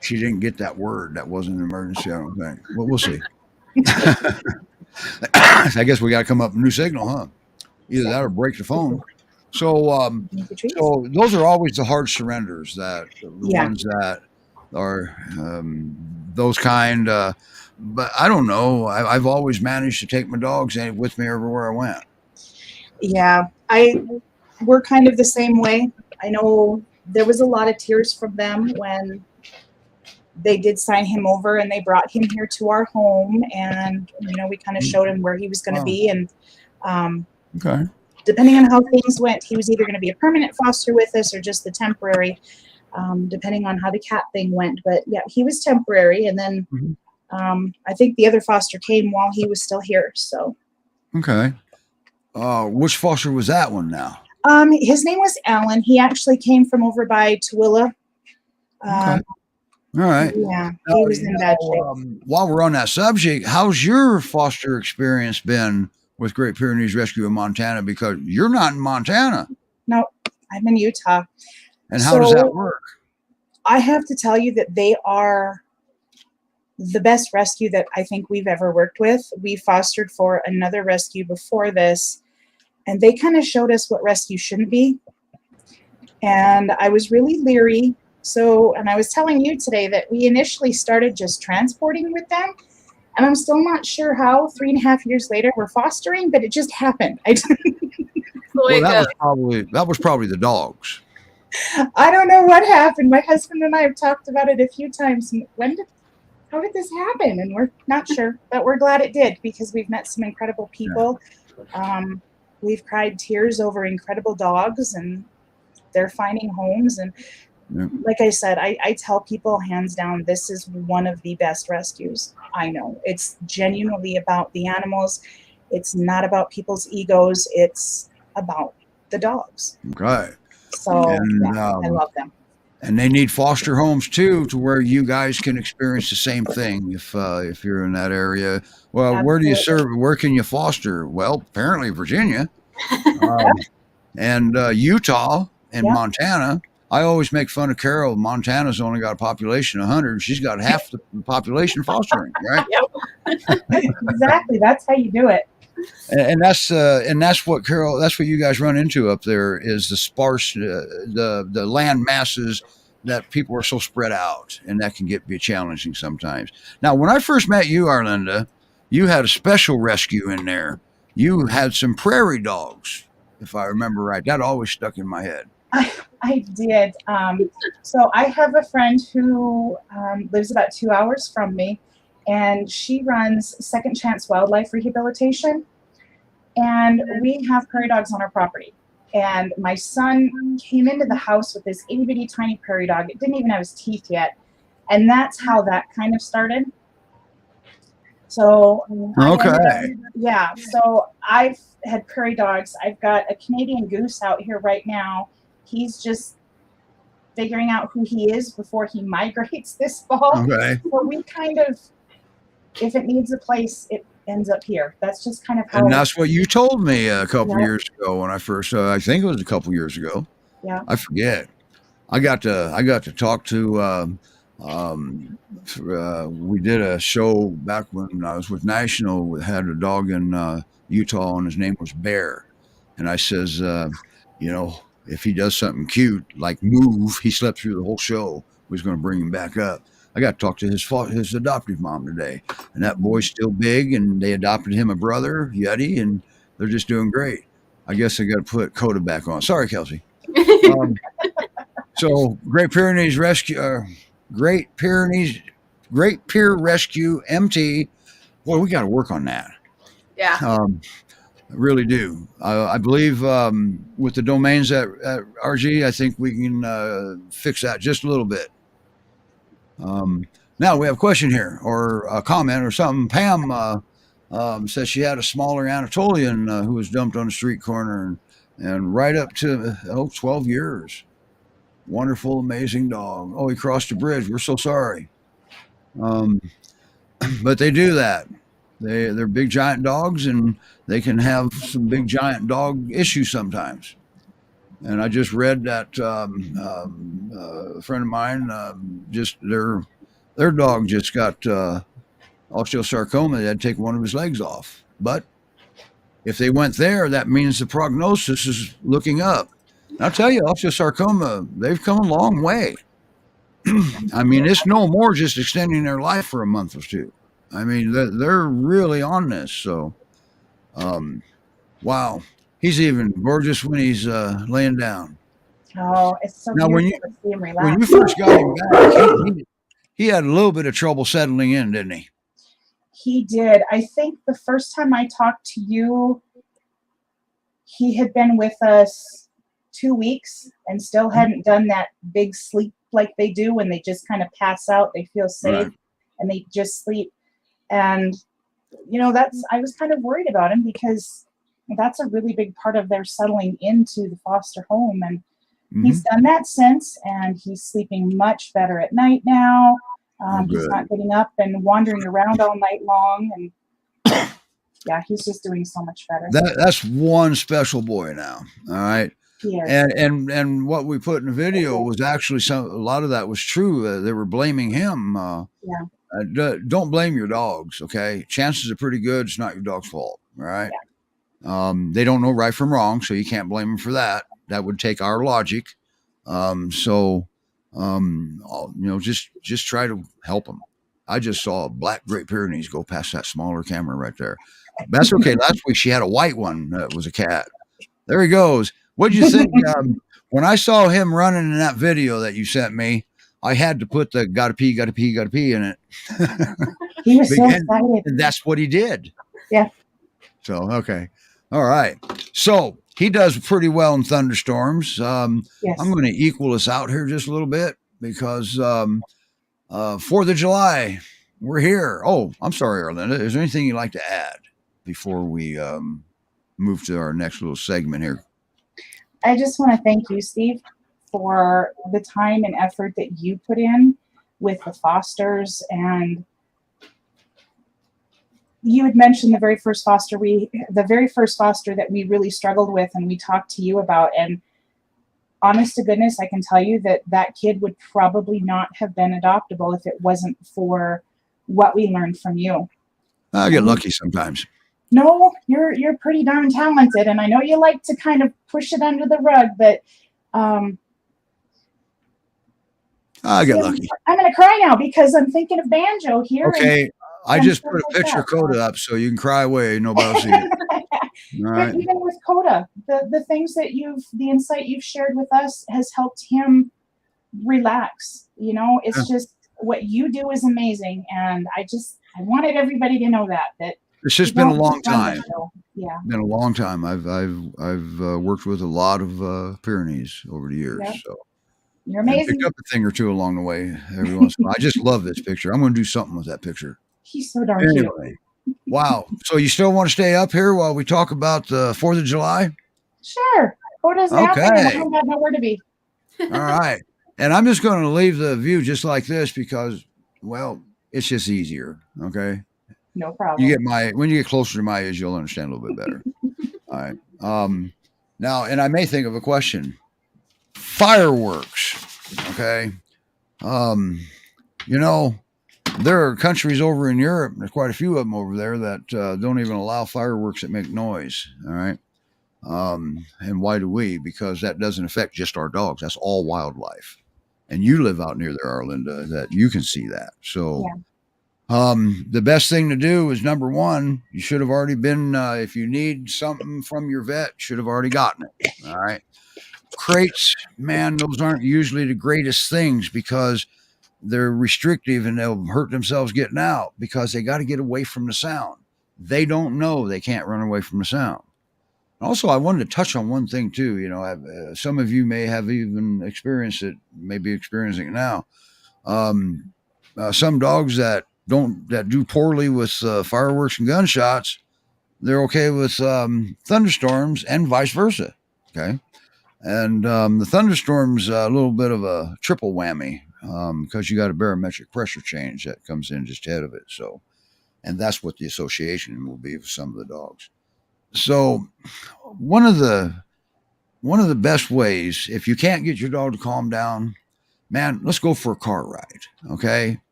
She didn't get that word. That wasn't an emergency, I don't think. Well, we'll see. I guess we got to come up with a new signal, huh? Either that or break the phone. So, so those are always the hard surrenders, that the ones that are those kind. But I don't know. I've always managed to take my dogs with me everywhere I went. Yeah, we're kind of the same way. I know there was a lot of tears from them when they did sign him over and they brought him here to our home, and we kind of showed him where he was going to be, and okay. Depending on how things went, he was either going to be a permanent foster with us or just the temporary, depending on how the cat thing went. But yeah, he was temporary, and then I think the other foster came while he was still here. So okay. Which foster was that one now? His name was Alan. He actually came from over by Tooele. Okay. All right. Yeah, he was in bad shape. While we're on that subject, how's your foster experience been with Great Pyrenees Rescue in Montana? Because you're not in Montana. No, I'm in Utah. And how does that work? I have to tell you that they are the best rescue that I think we've ever worked with. We fostered for another rescue before this, and they kind of showed us what rescue shouldn't be. And I was really leery. And I was telling you today that we initially started just transporting with them, and I'm still not sure how 3.5 years later we're fostering, but it just happened. Well, that was probably the dogs. I don't know what happened. My husband and I have talked about it a few times. How did this happen? And we're not sure, but we're glad it did, because we've met some incredible people. We've cried tears over incredible dogs, and they're finding homes. And like I said, I tell people hands down, this is one of the best rescues I know. It's genuinely about the animals. It's not about people's egos. It's about the dogs. Okay. So I love them. And they need foster homes too, to where you guys can experience the same thing if you're in that area. Well, absolutely. Where do you serve? Where can you foster? Well, apparently Virginia, and Utah and Montana. I always make fun of Carol. Montana's only got a population of 100. She's got half the population fostering, right? Exactly. That's how you do it. And that's what Carol. That's what you guys run into up there, is the sparse, the land masses that people are so spread out, and that can be challenging sometimes. Now, when I first met you, Arlinda, you had a special rescue in there. You had some prairie dogs, if I remember right. That always stuck in my head. I did. So I have a friend who lives about 2 hours from me, and she runs Second Chance Wildlife Rehabilitation. And we have prairie dogs on our property. And my son came into the house with this itty bitty tiny prairie dog. It didn't even have his teeth yet. And that's how that kind of started. So, okay. So I've had prairie dogs. I've got a Canadian goose out here right now. He's just figuring out who he is before he migrates this fall. Okay. So we kind of, if it needs a place, it ends up here. That's just kind of how. And that's what you told me a couple years ago when I first. I think it was a couple years ago. Yeah. I forget. I got to talk to. We did a show back when I was with National. We had a dog in Utah, and his name was Bear. And I says, if he does something cute like move, he slept through the whole show. We was going to bring him back up. I got to talk to his adoptive mom today, and that boy's still big, and they adopted him a brother, Yeti, and they're just doing great. I guess I got to put Koda back on. Sorry, Kelsey. So Great Pyrenees Rescue, Great Pyr Rescue MT. Boy, we got to work on that. Yeah. Really do. I believe with the domains at RG, I think we can fix that just a little bit. Now we have a question here, or a comment or something. Pam says she had a smaller Anatolian who was dumped on a street corner and right up to 12 years. Wonderful, amazing dog. Oh, he crossed the bridge. We're so sorry. But they do that. They're big giant dogs, and they can have some big giant dog issues sometimes. And I just read that a friend of mine just their dog just got osteosarcoma. They had to take one of his legs off. But if they went there, that means the prognosis is looking up. And I'll tell you, osteosarcoma, they've come a long way. I mean, it's no more just extending their life for a month or two. I mean, they're really on this. So, wow. He's even gorgeous when he's laying down. Oh, it's so Now, beautiful to see him when relax. you first got him back, he had a little bit of trouble settling in, didn't he? He did. I think the first time I talked to you, he had been with us 2 weeks and still hadn't done that big sleep like they do when they just kind of pass out. They feel safe and they just sleep. And, you know, I was kind of worried about him because that's a really big part of their settling into the foster home. And he's done that since, and he's sleeping much better at night now. He's not getting up and wandering around all night long. And yeah, he's just doing so much better. That's one special boy now. All right. Yes. And what we put in the video was actually a lot of that was true. They were blaming him. Don't blame your dogs. Okay. Chances are pretty good. It's not your dog's fault. All right. Yeah. They don't know right from wrong, so you can't blame them for that. That would take our logic. You know, just try to help them. I just saw a black Great Pyrenees go past that smaller camera right there. That's okay. Last week she had a white one that was a cat. There he goes. What'd you think? When I saw him running in that video that you sent me, I had to put the gotta pee in it. He was so excited. And that's what he did. Yeah. So, okay. All right. So he does pretty well in thunderstorms. Yes. I'm going to equal us out here just a little bit because 4th of July, we're here. Oh, I'm sorry, Arlinda. Is there anything you'd like to add before we move to our next little segment here? I just want to thank you, Steve, for the time and effort that you put in with the fosters. And you had mentioned the very first foster that we really struggled with and we talked to you about. And honest to goodness, I can tell you that kid would probably not have been adoptable if it wasn't for what we learned from you. I get lucky sometimes. No, you're pretty darn talented, and I know you like to kind of push it under the rug, but I get lucky. I'm gonna cry now because I'm thinking of Banjo here. Okay, I just put a picture of Koda up so you can cry away. Nobody will see it. All right. But even with Koda, the things that the insight you've shared with us has helped him relax. You know, it's just what you do is amazing, and I wanted everybody to know that. It's just been a long time. Yeah, been a long time. I've worked with a lot of Pyrenees over the years. Yep. So you're amazing. Picked up a thing or two along the way every once in a while. I just love this picture. I'm going to do something with that picture. He's so darn cute. Wow. So you still want to stay up here while we talk about the 4th of July? Sure. Koda's napping and I don't got nowhere to be. All right. And I'm just going to leave the view just like this because, well, it's just easier. Okay. No problem. When you get closer to my age, you'll understand a little bit better. All right. Now, and I may think of a question. Fireworks. Okay. You know, there are countries over in Europe, there's quite a few of them over there that don't even allow fireworks that make noise. All right. And why do we? Because that doesn't affect just our dogs. That's all wildlife. And you live out near there, Arlinda, that you can see that. So, the best thing to do is number one, you should have already been, if you need something from your vet, should have already gotten it. All right. Crates, man, those aren't usually the greatest things because they're restrictive and they'll hurt themselves getting out because they got to get away from the sound. They don't know they can't run away from the sound. Also, I wanted to touch on one thing too. You know, some of you may have even experienced it, may be experiencing it now. Some dogs that do poorly with fireworks and gunshots, they're okay with thunderstorms and vice versa. Okay. And the thunderstorm's a little bit of a triple whammy because you got a barometric pressure change that comes in just ahead of it. So And that's what the association will be for some of the dogs. So one of the best ways, if you can't get your dog to calm down, man, let's go for a car ride. Okay.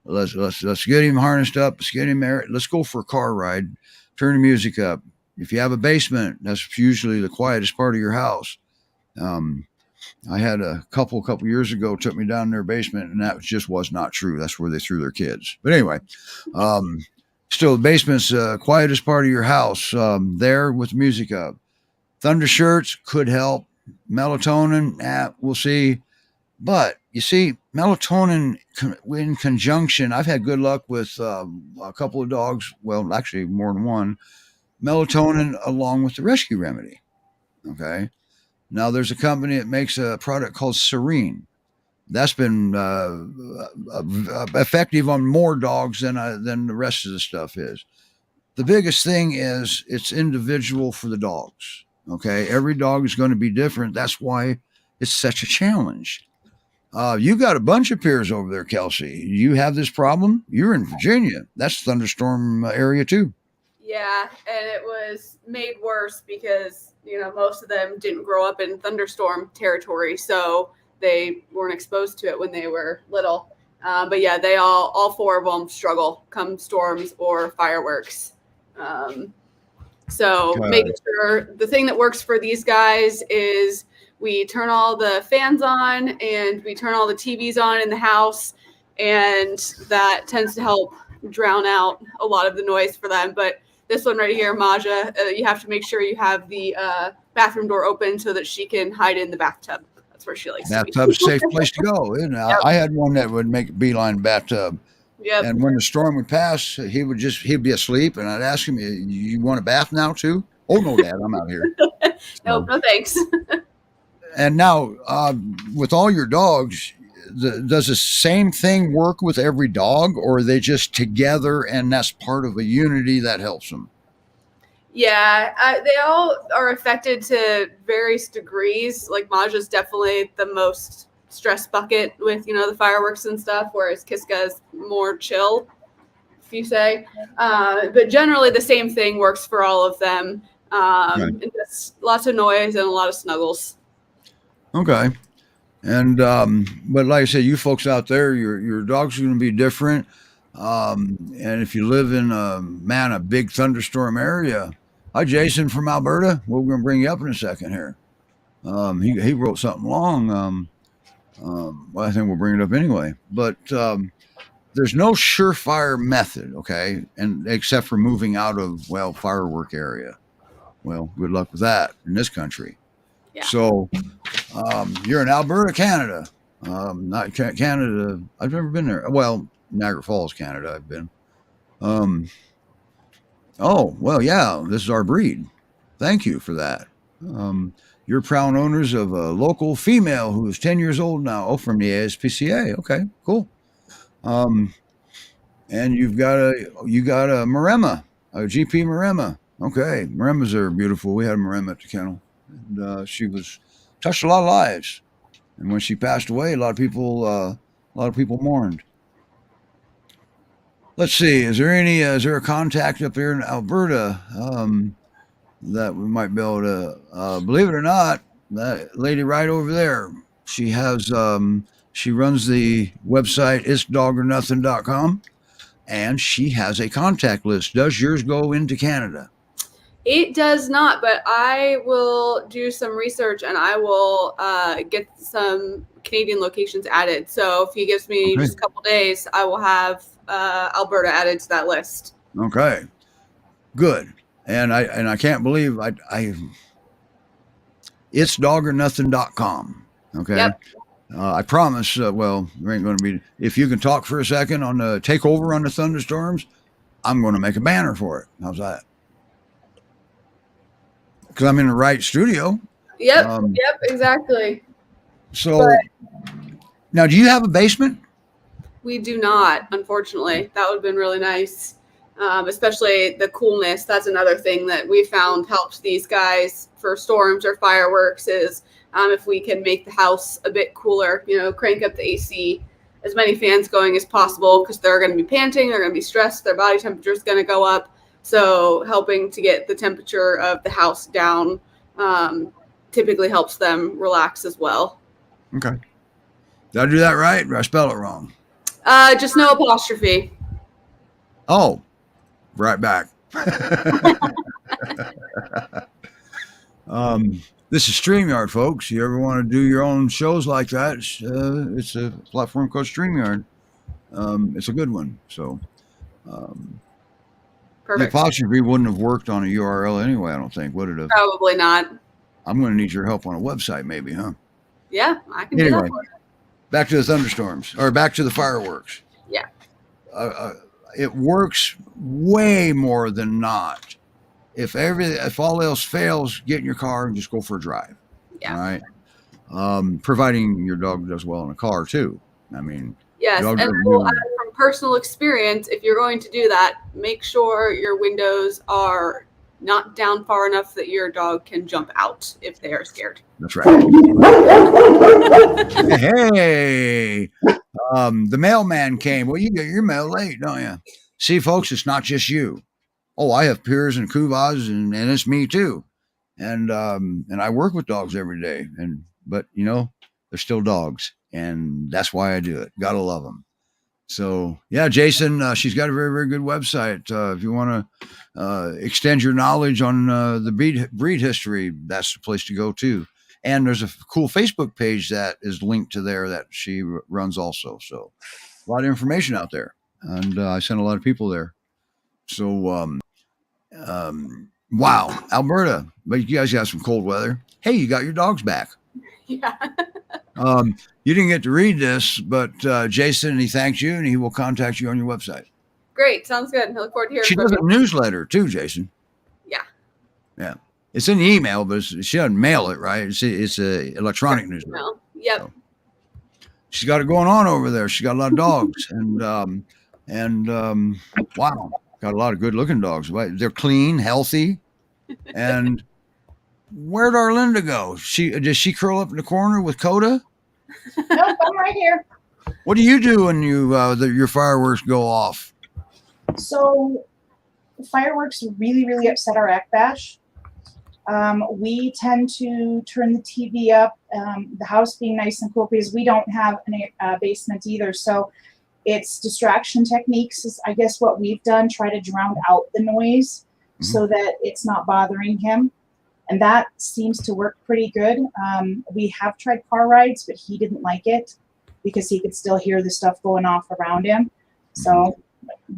Let's get him harnessed up. Let's get him there. Let's go for a car ride. Turn the music up. If you have a basement, that's usually the quietest part of your house. I had a couple years ago took me down their basement, and that just was not true. That's where they threw their kids. But anyway, still, the basement's quietest part of your house. There with the music up. Thunder shirts could help. Melatonin, we'll see. But you see, melatonin in conjunction, I've had good luck with a couple of dogs. Well, actually more than one. Melatonin along with the rescue remedy. Okay. Now there's a company that makes a product called Serene. That's been effective on more dogs than the rest of the stuff is. The biggest thing is it's individual for the dogs. Okay. Every dog is going to be different. That's why it's such a challenge. You got a bunch of Pyrs over there, Kelsey. You have this problem? You're in Virginia. That's thunderstorm area too. Yeah, and it was made worse because, most of them didn't grow up in thunderstorm territory, so they weren't exposed to it when they were little. But yeah, they all four of them struggle come storms or fireworks. So making sure the thing that works for these guys is we turn all the fans on and we turn all the TVs on in the house, and that tends to help drown out a lot of the noise for them. But this one right here, Maja, you have to make sure you have the bathroom door open so that she can hide in the bathtub. That's where she likes to be. Bathtub's a safe place to go, isn't it? Yep. I had one that would make a beeline bathtub. Yep. And when the storm would pass, he'd be asleep, and I'd ask him, "You want a bath now too?" "Oh no, Dad, I'm out here." No thanks. And now, with all your dogs, does the same thing work with every dog, or are they just together and that's part of a unity that helps them? Yeah, they all are affected to various degrees. Like Maja's definitely the most stress bucket with, the fireworks and stuff, whereas Kiska's more chill, if you say. But generally the same thing works for all of them. Right. And just lots of noise and a lot of snuggles. Okay. And but like I said, you folks out there, your dogs are going to be different. And if you live in a big thunderstorm area, hi Jason from Alberta. We're going to bring you up in a second here. He wrote something long. Well, I think we'll bring it up anyway. But there's no surefire method, okay, and except for moving out of firework area. Well, good luck with that in this country. Yeah. So you're in Alberta, Canada. Not Canada. I've never been there. Well, Niagara Falls, Canada. I've been. Oh, well, yeah, this is our breed. Thank you for that. You're proud owners of a local female who is 10 years old now. Oh, from the ASPCA. Okay, cool. And you got a Maremma, a GP Maremma. Okay, Maremmas are beautiful. We had a Maremma at the kennel, and she touched a lot of lives. And when she passed away, a lot of people mourned. Let's see. Is there a contact up there in Alberta that we might be able to? Believe it or not, that lady right over there, she has she runs the website itsdogornothing.com, and she has a contact list. Does yours go into Canada? It does not, but I will do some research and I will get some Canadian locations added. So if he gives me just a couple days, I will have Alberta added to that list. Okay, good. And I can't believe I it's dogornothing.com. Okay. Yep. I promise. Well, there ain't going to be. If you can talk for a second on the takeover on the thunderstorms, I'm going to make a banner for it. How's that? Because I'm in the right studio. Yep. Exactly. So now, do you have a basement? We do not, unfortunately. That would have been really nice. Especially the coolness. That's another thing that we found helps these guys for storms or fireworks is if we can make the house a bit cooler, crank up the AC as many fans going as possible because they're going to be panting, they're going to be stressed, their body temperature is going to go up. So helping to get the temperature of the house down typically helps them relax as well. Okay. Did I do that right or I spell it wrong? Just no apostrophe. Oh, right back. This is StreamYard, folks. You ever want to do your own shows like that? It's a platform called StreamYard. It's a good one. So the Perfect. apostrophe wouldn't have worked on a URL anyway, I don't think. Would it have? Probably not. I'm going to need your help on a website maybe, huh? Yeah, I can do Anyway, that for you. back to the thunderstorms, or back to the fireworks. Yeah. It works way more than not. If all else fails, get in your car and just go for a drive. Yeah. All right. Providing your dog does well in a car too. I mean, Yes, dog and doesn't I will do- add from personal experience, if you're going to do that, make sure your windows are not down far enough that your dog can jump out if they are scared. That's right. Hey, the mailman came. Well, you get your mail late, don't you? See, folks, it's not just you. Oh, I have Pyrs and Kuvas, and it's me too. And I work with dogs every day. But you know, they're still dogs, and that's why I do it. Gotta love them. So yeah, Jason, she's got a very, very good website. If you want to extend your knowledge on the breed history, that's the place to go too. And there's a cool Facebook page that is linked to there that she runs also. So a lot of information out there, and I sent a lot of people there. So wow, Alberta, but you guys got some cold weather. Hey, you got your dogs back. Yeah. You didn't get to read this, but Jason, he thanks you and he will contact you on your website. Great. Sounds good. I look forward to hearing She from does a you. newsletter too, Jason. Yeah. Yeah. It's in the email, but she doesn't mail it, right? It's a electronic newsletter. No. Yep. So, she's got it going on over there. She's got a lot of dogs and wow, got a lot of good looking dogs. They're clean, healthy. And where'd Arlinda go? Does she curl up in the corner with Koda? Nope, I'm right here. What do you do when your fireworks go off? So fireworks really, really upset our Bash. We tend to turn the TV up, the house being nice and cool because we don't have a basement either. So it's distraction techniques is, I guess, what we've done, try to drown out the noise so that it's not bothering him. And that seems to work pretty good. We have tried car rides, but he didn't like it because he could still hear the stuff going off around him. So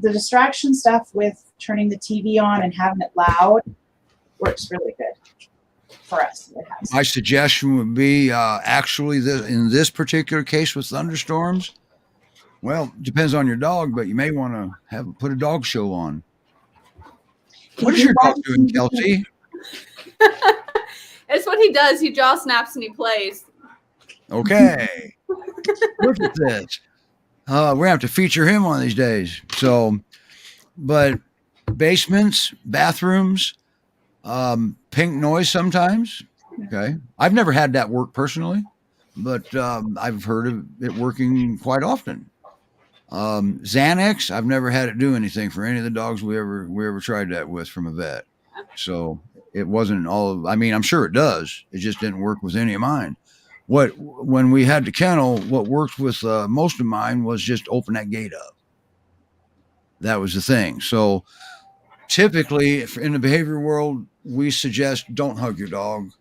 the distraction stuff with turning the TV on and having it loud works really good for us. It has. My suggestion would be actually in this particular case with thunderstorms, well, it depends on your dog, but you may want to put a dog show on. What is your dog doing, Kelsey? It's what he does. He jaw snaps and he plays. Okay. Look at this. We're going to have to feature him one of these days. So, but basements, bathrooms, pink noise sometimes. Okay. I've never had that work personally, but I've heard of it working quite often. Xanax, I've never had it do anything for any of the dogs we ever tried that with from a vet. So it wasn't all, I mean, I'm sure it does. It just didn't work with any of mine. When we had the kennel, what worked with most of mine was just open that gate up. That was the thing. So typically in the behavior world, we suggest don't hug your dog.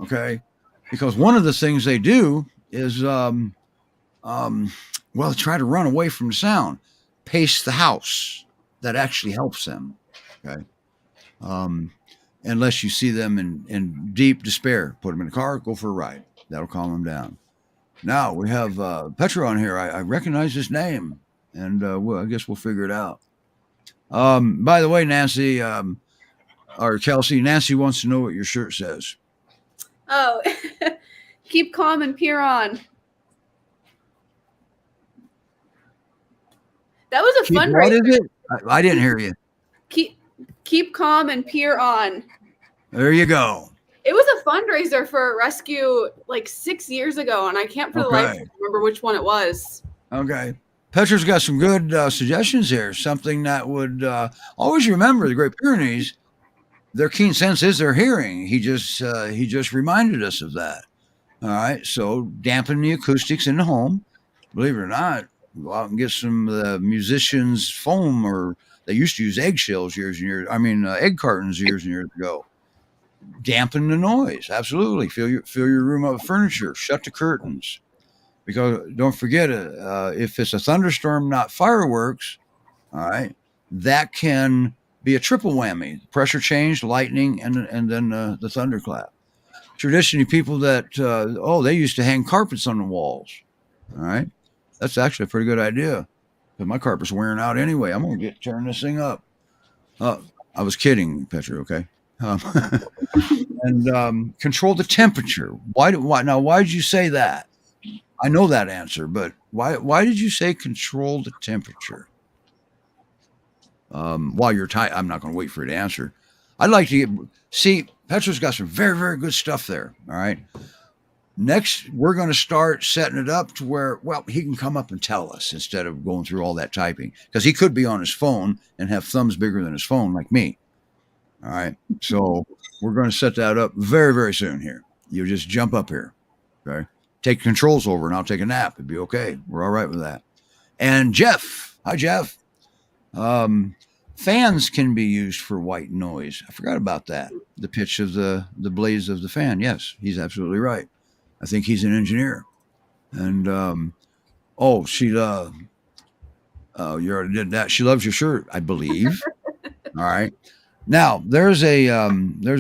Okay. Because one of the things they do is, try to run away from the sound, pace the house. That actually helps them. Okay. Unless you see them in deep despair, put them in the car, go for a ride. That'll calm them down. Now we have Petra on here. I recognize this name, and I guess we'll figure it out. By the way, Nancy, or Kelsey, Nancy wants to know what your shirt says. Oh, keep calm and peer on. That was a fundraiser. What is it? I didn't hear you. Keep calm and peer on. There you go. It was a fundraiser for a rescue like 6 years ago, and I can't for the life of me remember which one it was. Okay. Petra's got some good suggestions here. Something that would always remember the Great Pyrenees. Their keen sense is their hearing. He just reminded us of that. All right. So dampen the acoustics in the home. Believe it or not, go out and get some musicians' foam, or they used to use eggshells years and years. I mean, egg cartons years and years ago. Dampen the noise. Absolutely. Fill your room up with furniture. Shut the curtains. Because don't forget, if it's a thunderstorm, not fireworks, all right, that can be a triple whammy: pressure change, lightning, and then the thunderclap. Traditionally, people that they used to hang carpets on the walls. All right, that's actually a pretty good idea. But my carpet's wearing out anyway. I'm gonna turn this thing up. I was kidding, Petra. Okay. And control the temperature. Why did you say that? I know that answer, but why did you say control the temperature? While you're I'm not going to wait for you to answer. I'd like to see Petra's got some very, very good stuff there. All right. Next, we're going to start setting it up to where, well, he can come up and tell us instead of going through all that typing, because he could be on his phone and have thumbs bigger than his phone like me. All right. So we're going to set that up very, very soon here. You just jump up here. Okay. Take controls over and I'll take a nap. It'd be okay. We're all right with that. And Jeff. Hi, Jeff. Fans can be used for white noise. I forgot about that. The pitch of the blaze of the fan. Yes, he's absolutely right. I think he's an engineer. And, she, you already did that. She loves your shirt, I believe. All right. Now, there's a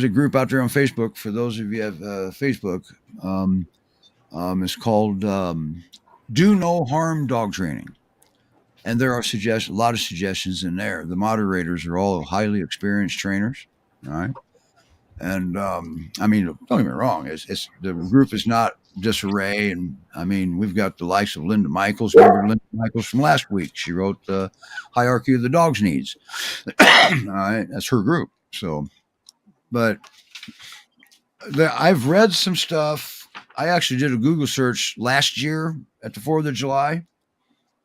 group out there on Facebook. For those of you who have Facebook, it's called Do No Harm Dog Training. And there are a lot of suggestions in there. The moderators are all highly experienced trainers. All right. And don't get me wrong. It's the group is not disarray. And I mean, we've got the likes of Linda Michaels. Remember Linda Michaels from last week? She wrote the Hierarchy of the Dog's Needs. All right. That's her group. So, but I've read some stuff. I actually did a Google search last year at the 4th of July.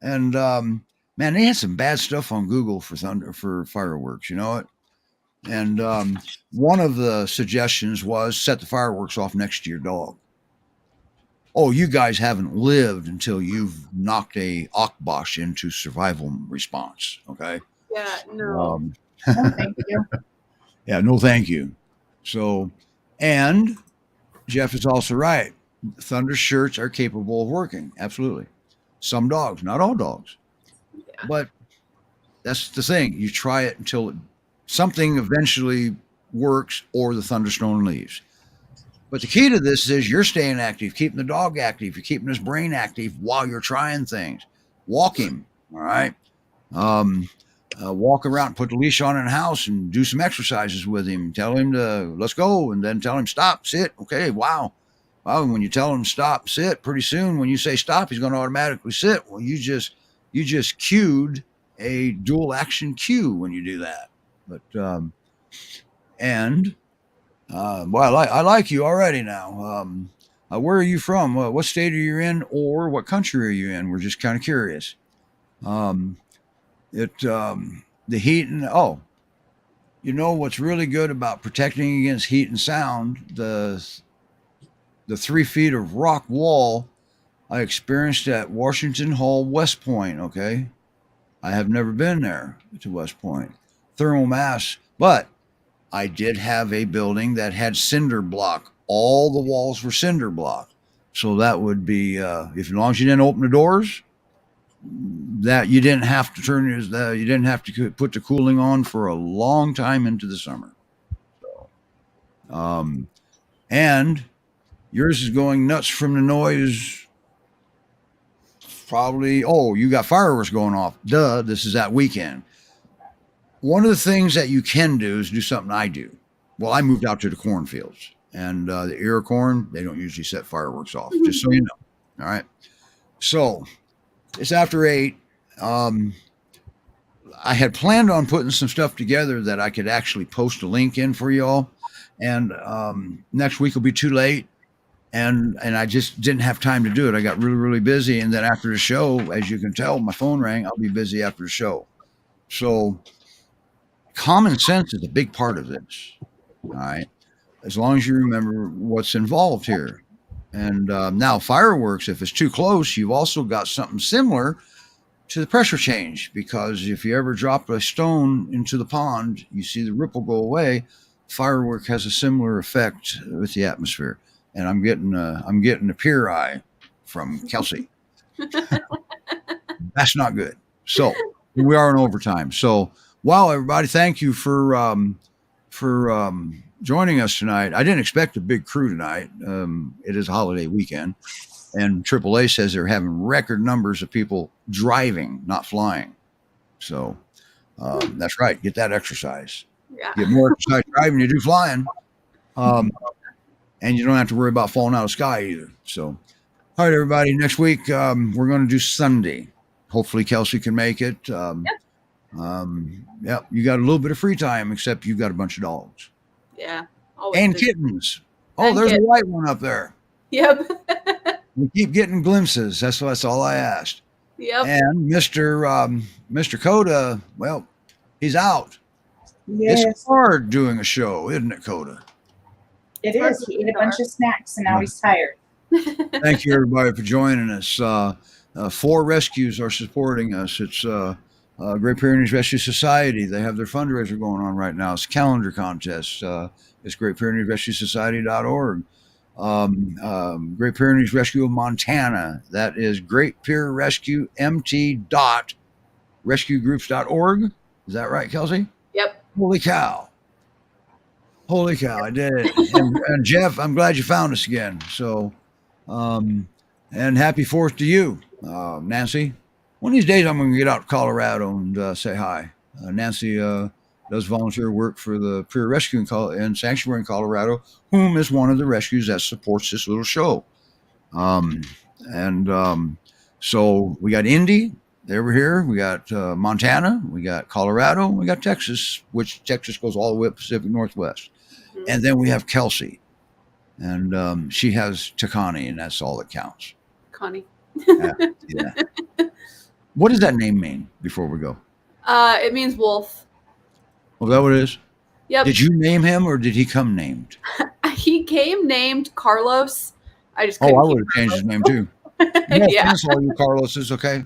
And, man, they had some bad stuff on Google for fireworks, you know it? And one of the suggestions was set the fireworks off next to your dog. Oh, you guys haven't lived until you've knocked a Akbosh into survival response, okay? Yeah, no. No, thank you. Yeah, no thank you. So, and Jeff is also right. Thunder shirts are capable of working. Absolutely. Some dogs, not all dogs. Yeah. But that's the thing. You try it until something eventually works or the thunderstorm leaves. But the key to this is you're staying active, keeping the dog active, you're keeping his brain active while you're trying things. Walk him, all right? Walk around, put the leash on in the house and do some exercises with him. Tell him to let's go, and then tell him stop, sit. Okay, wow. Well, when you tell him stop, sit, pretty soon when you say stop, he's going to automatically sit. Well, you just cued a dual action cue when you do that. But I like you already now. Where are you from? What state are you in, or what country are you in? We're just kind of curious. The heat and you know what's really good about protecting against heat and sound? The 3 feet of rock wall I experienced at Washington Hall, West Point. Okay, I have never been there to West Point. Thermal mass, but I did have a building that had cinder block. All the walls were cinder block. So that would be, as long as you didn't open the doors, that you didn't have to you didn't have to put the cooling on for a long time into the summer. So, and yours is going nuts from the noise. Probably, you got fireworks going off. Duh, this is that weekend. One of the things that you can do is do something I do. Well, I moved out to the cornfields, and the ear corn, they don't usually set fireworks off, just so you know. All right. So it's after 8. I had planned on putting some stuff together that I could actually post a link in for y'all. And next week will be too late. and I just didn't have time to do it. I got really, really busy. And then after the show, as you can tell, my phone rang. I'll be busy after the show. So common sense is a big part of this. All right. As long as you remember what's involved here. And now fireworks, if it's too close, you've also got something similar to the pressure change, because if you ever drop a stone into the pond, you see the ripple go away. Firework has a similar effect with the atmosphere. And I'm getting a Pyr eye from Kelsey. That's not good. So we are in overtime. So wow, everybody, thank you for joining us tonight. I didn't expect a big crew tonight. It is a holiday weekend, and AAA says they're having record numbers of people driving, not flying. So that's right. Get that exercise. Yeah. Get more exercise driving than you do flying. And you don't have to worry about falling out of the sky either. So, all right, everybody, next week we're going to do Sunday. Hopefully Kelsey can make it. Yeah, you got a little bit of free time, except you've got a bunch of dogs. Yeah. Always And busy. kittens. Oh, And there's kittens. a white one up there. Yep. We keep getting glimpses. That's all I asked. Yep. And Mr. Koda, well, he's out. Yes, It's hard doing a show, isn't it, Koda? it is. He ate a bunch of snacks and now he's tired. Thank you, everybody, for joining us. 4 rescues are supporting us. It's Great Pyrenees Rescue Society. They have their fundraiser going on right now. It's a calendar contest. It's GreatPyreneesRescueSociety.org. Great Pyrenees Rescue of Montana. That is Great Pyr Rescue MT.rescuegroups.org. Is that right, Kelsey? Yep. Holy cow. Holy cow, I did it. And Jeff, I'm glad you found us again. So, and happy 4th to you, Nancy. One of these days I'm going to get out to Colorado and say hi. Nancy does volunteer work for the Pyr Rescue and Sanctuary in Colorado, whom is one of the rescues that supports this little show. So we got Indy, they were here. We got Montana, we got Colorado, we got Texas, which Texas goes all the way up Pacific Northwest. Mhm. And then we have Kelsey, and she has Takani, and that's all that counts. Connie. Yeah. What does that name mean before we go? It means wolf. Well, is that what it is? Yep. Did you name him or did he come named? He came named Carlos. I just Oh, couldn't I keep would have changed his name too. No Yeah. offense, all you Carloses, okay?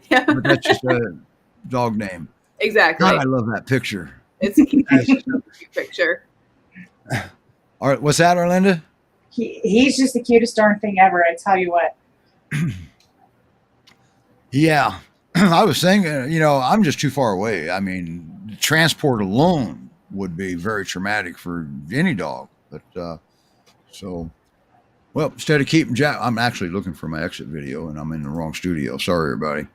Yeah. But that's just a dog name. Exactly. God, I love that picture. It's a cute picture. All right, what's that, Arlinda? He's just the cutest darn thing ever, I tell you what. Yeah. I was thinking, I'm just too far away. I mean, transport alone would be very traumatic for any dog. But well, instead of keeping Jack, I'm actually looking for my exit video and I'm in the wrong studio. Sorry, everybody.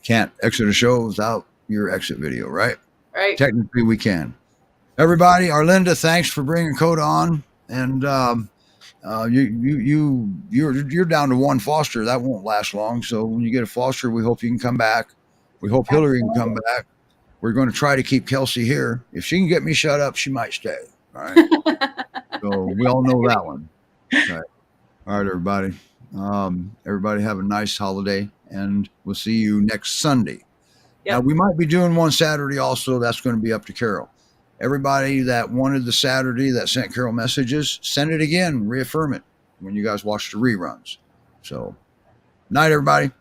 Can't exit a show without your exit video, right? Right. Technically, we can. Everybody, Arlinda, thanks for bringing Koda on. And you're down to 1 foster. That won't last long. So when you get a foster, we hope you can come back. We hope Hilary can come back. We're going to try to keep Kelsey here. If she can get me shut up, she might stay. All right. So we all know that one. All right, everybody. Everybody have a nice holiday, and we'll see you next Sunday. Yep. Now, we might be doing one Saturday also. That's going to be up to Carol. Everybody that wanted the Saturday that sent Carol messages, send it again, reaffirm it when you guys watch the reruns. So, night, everybody.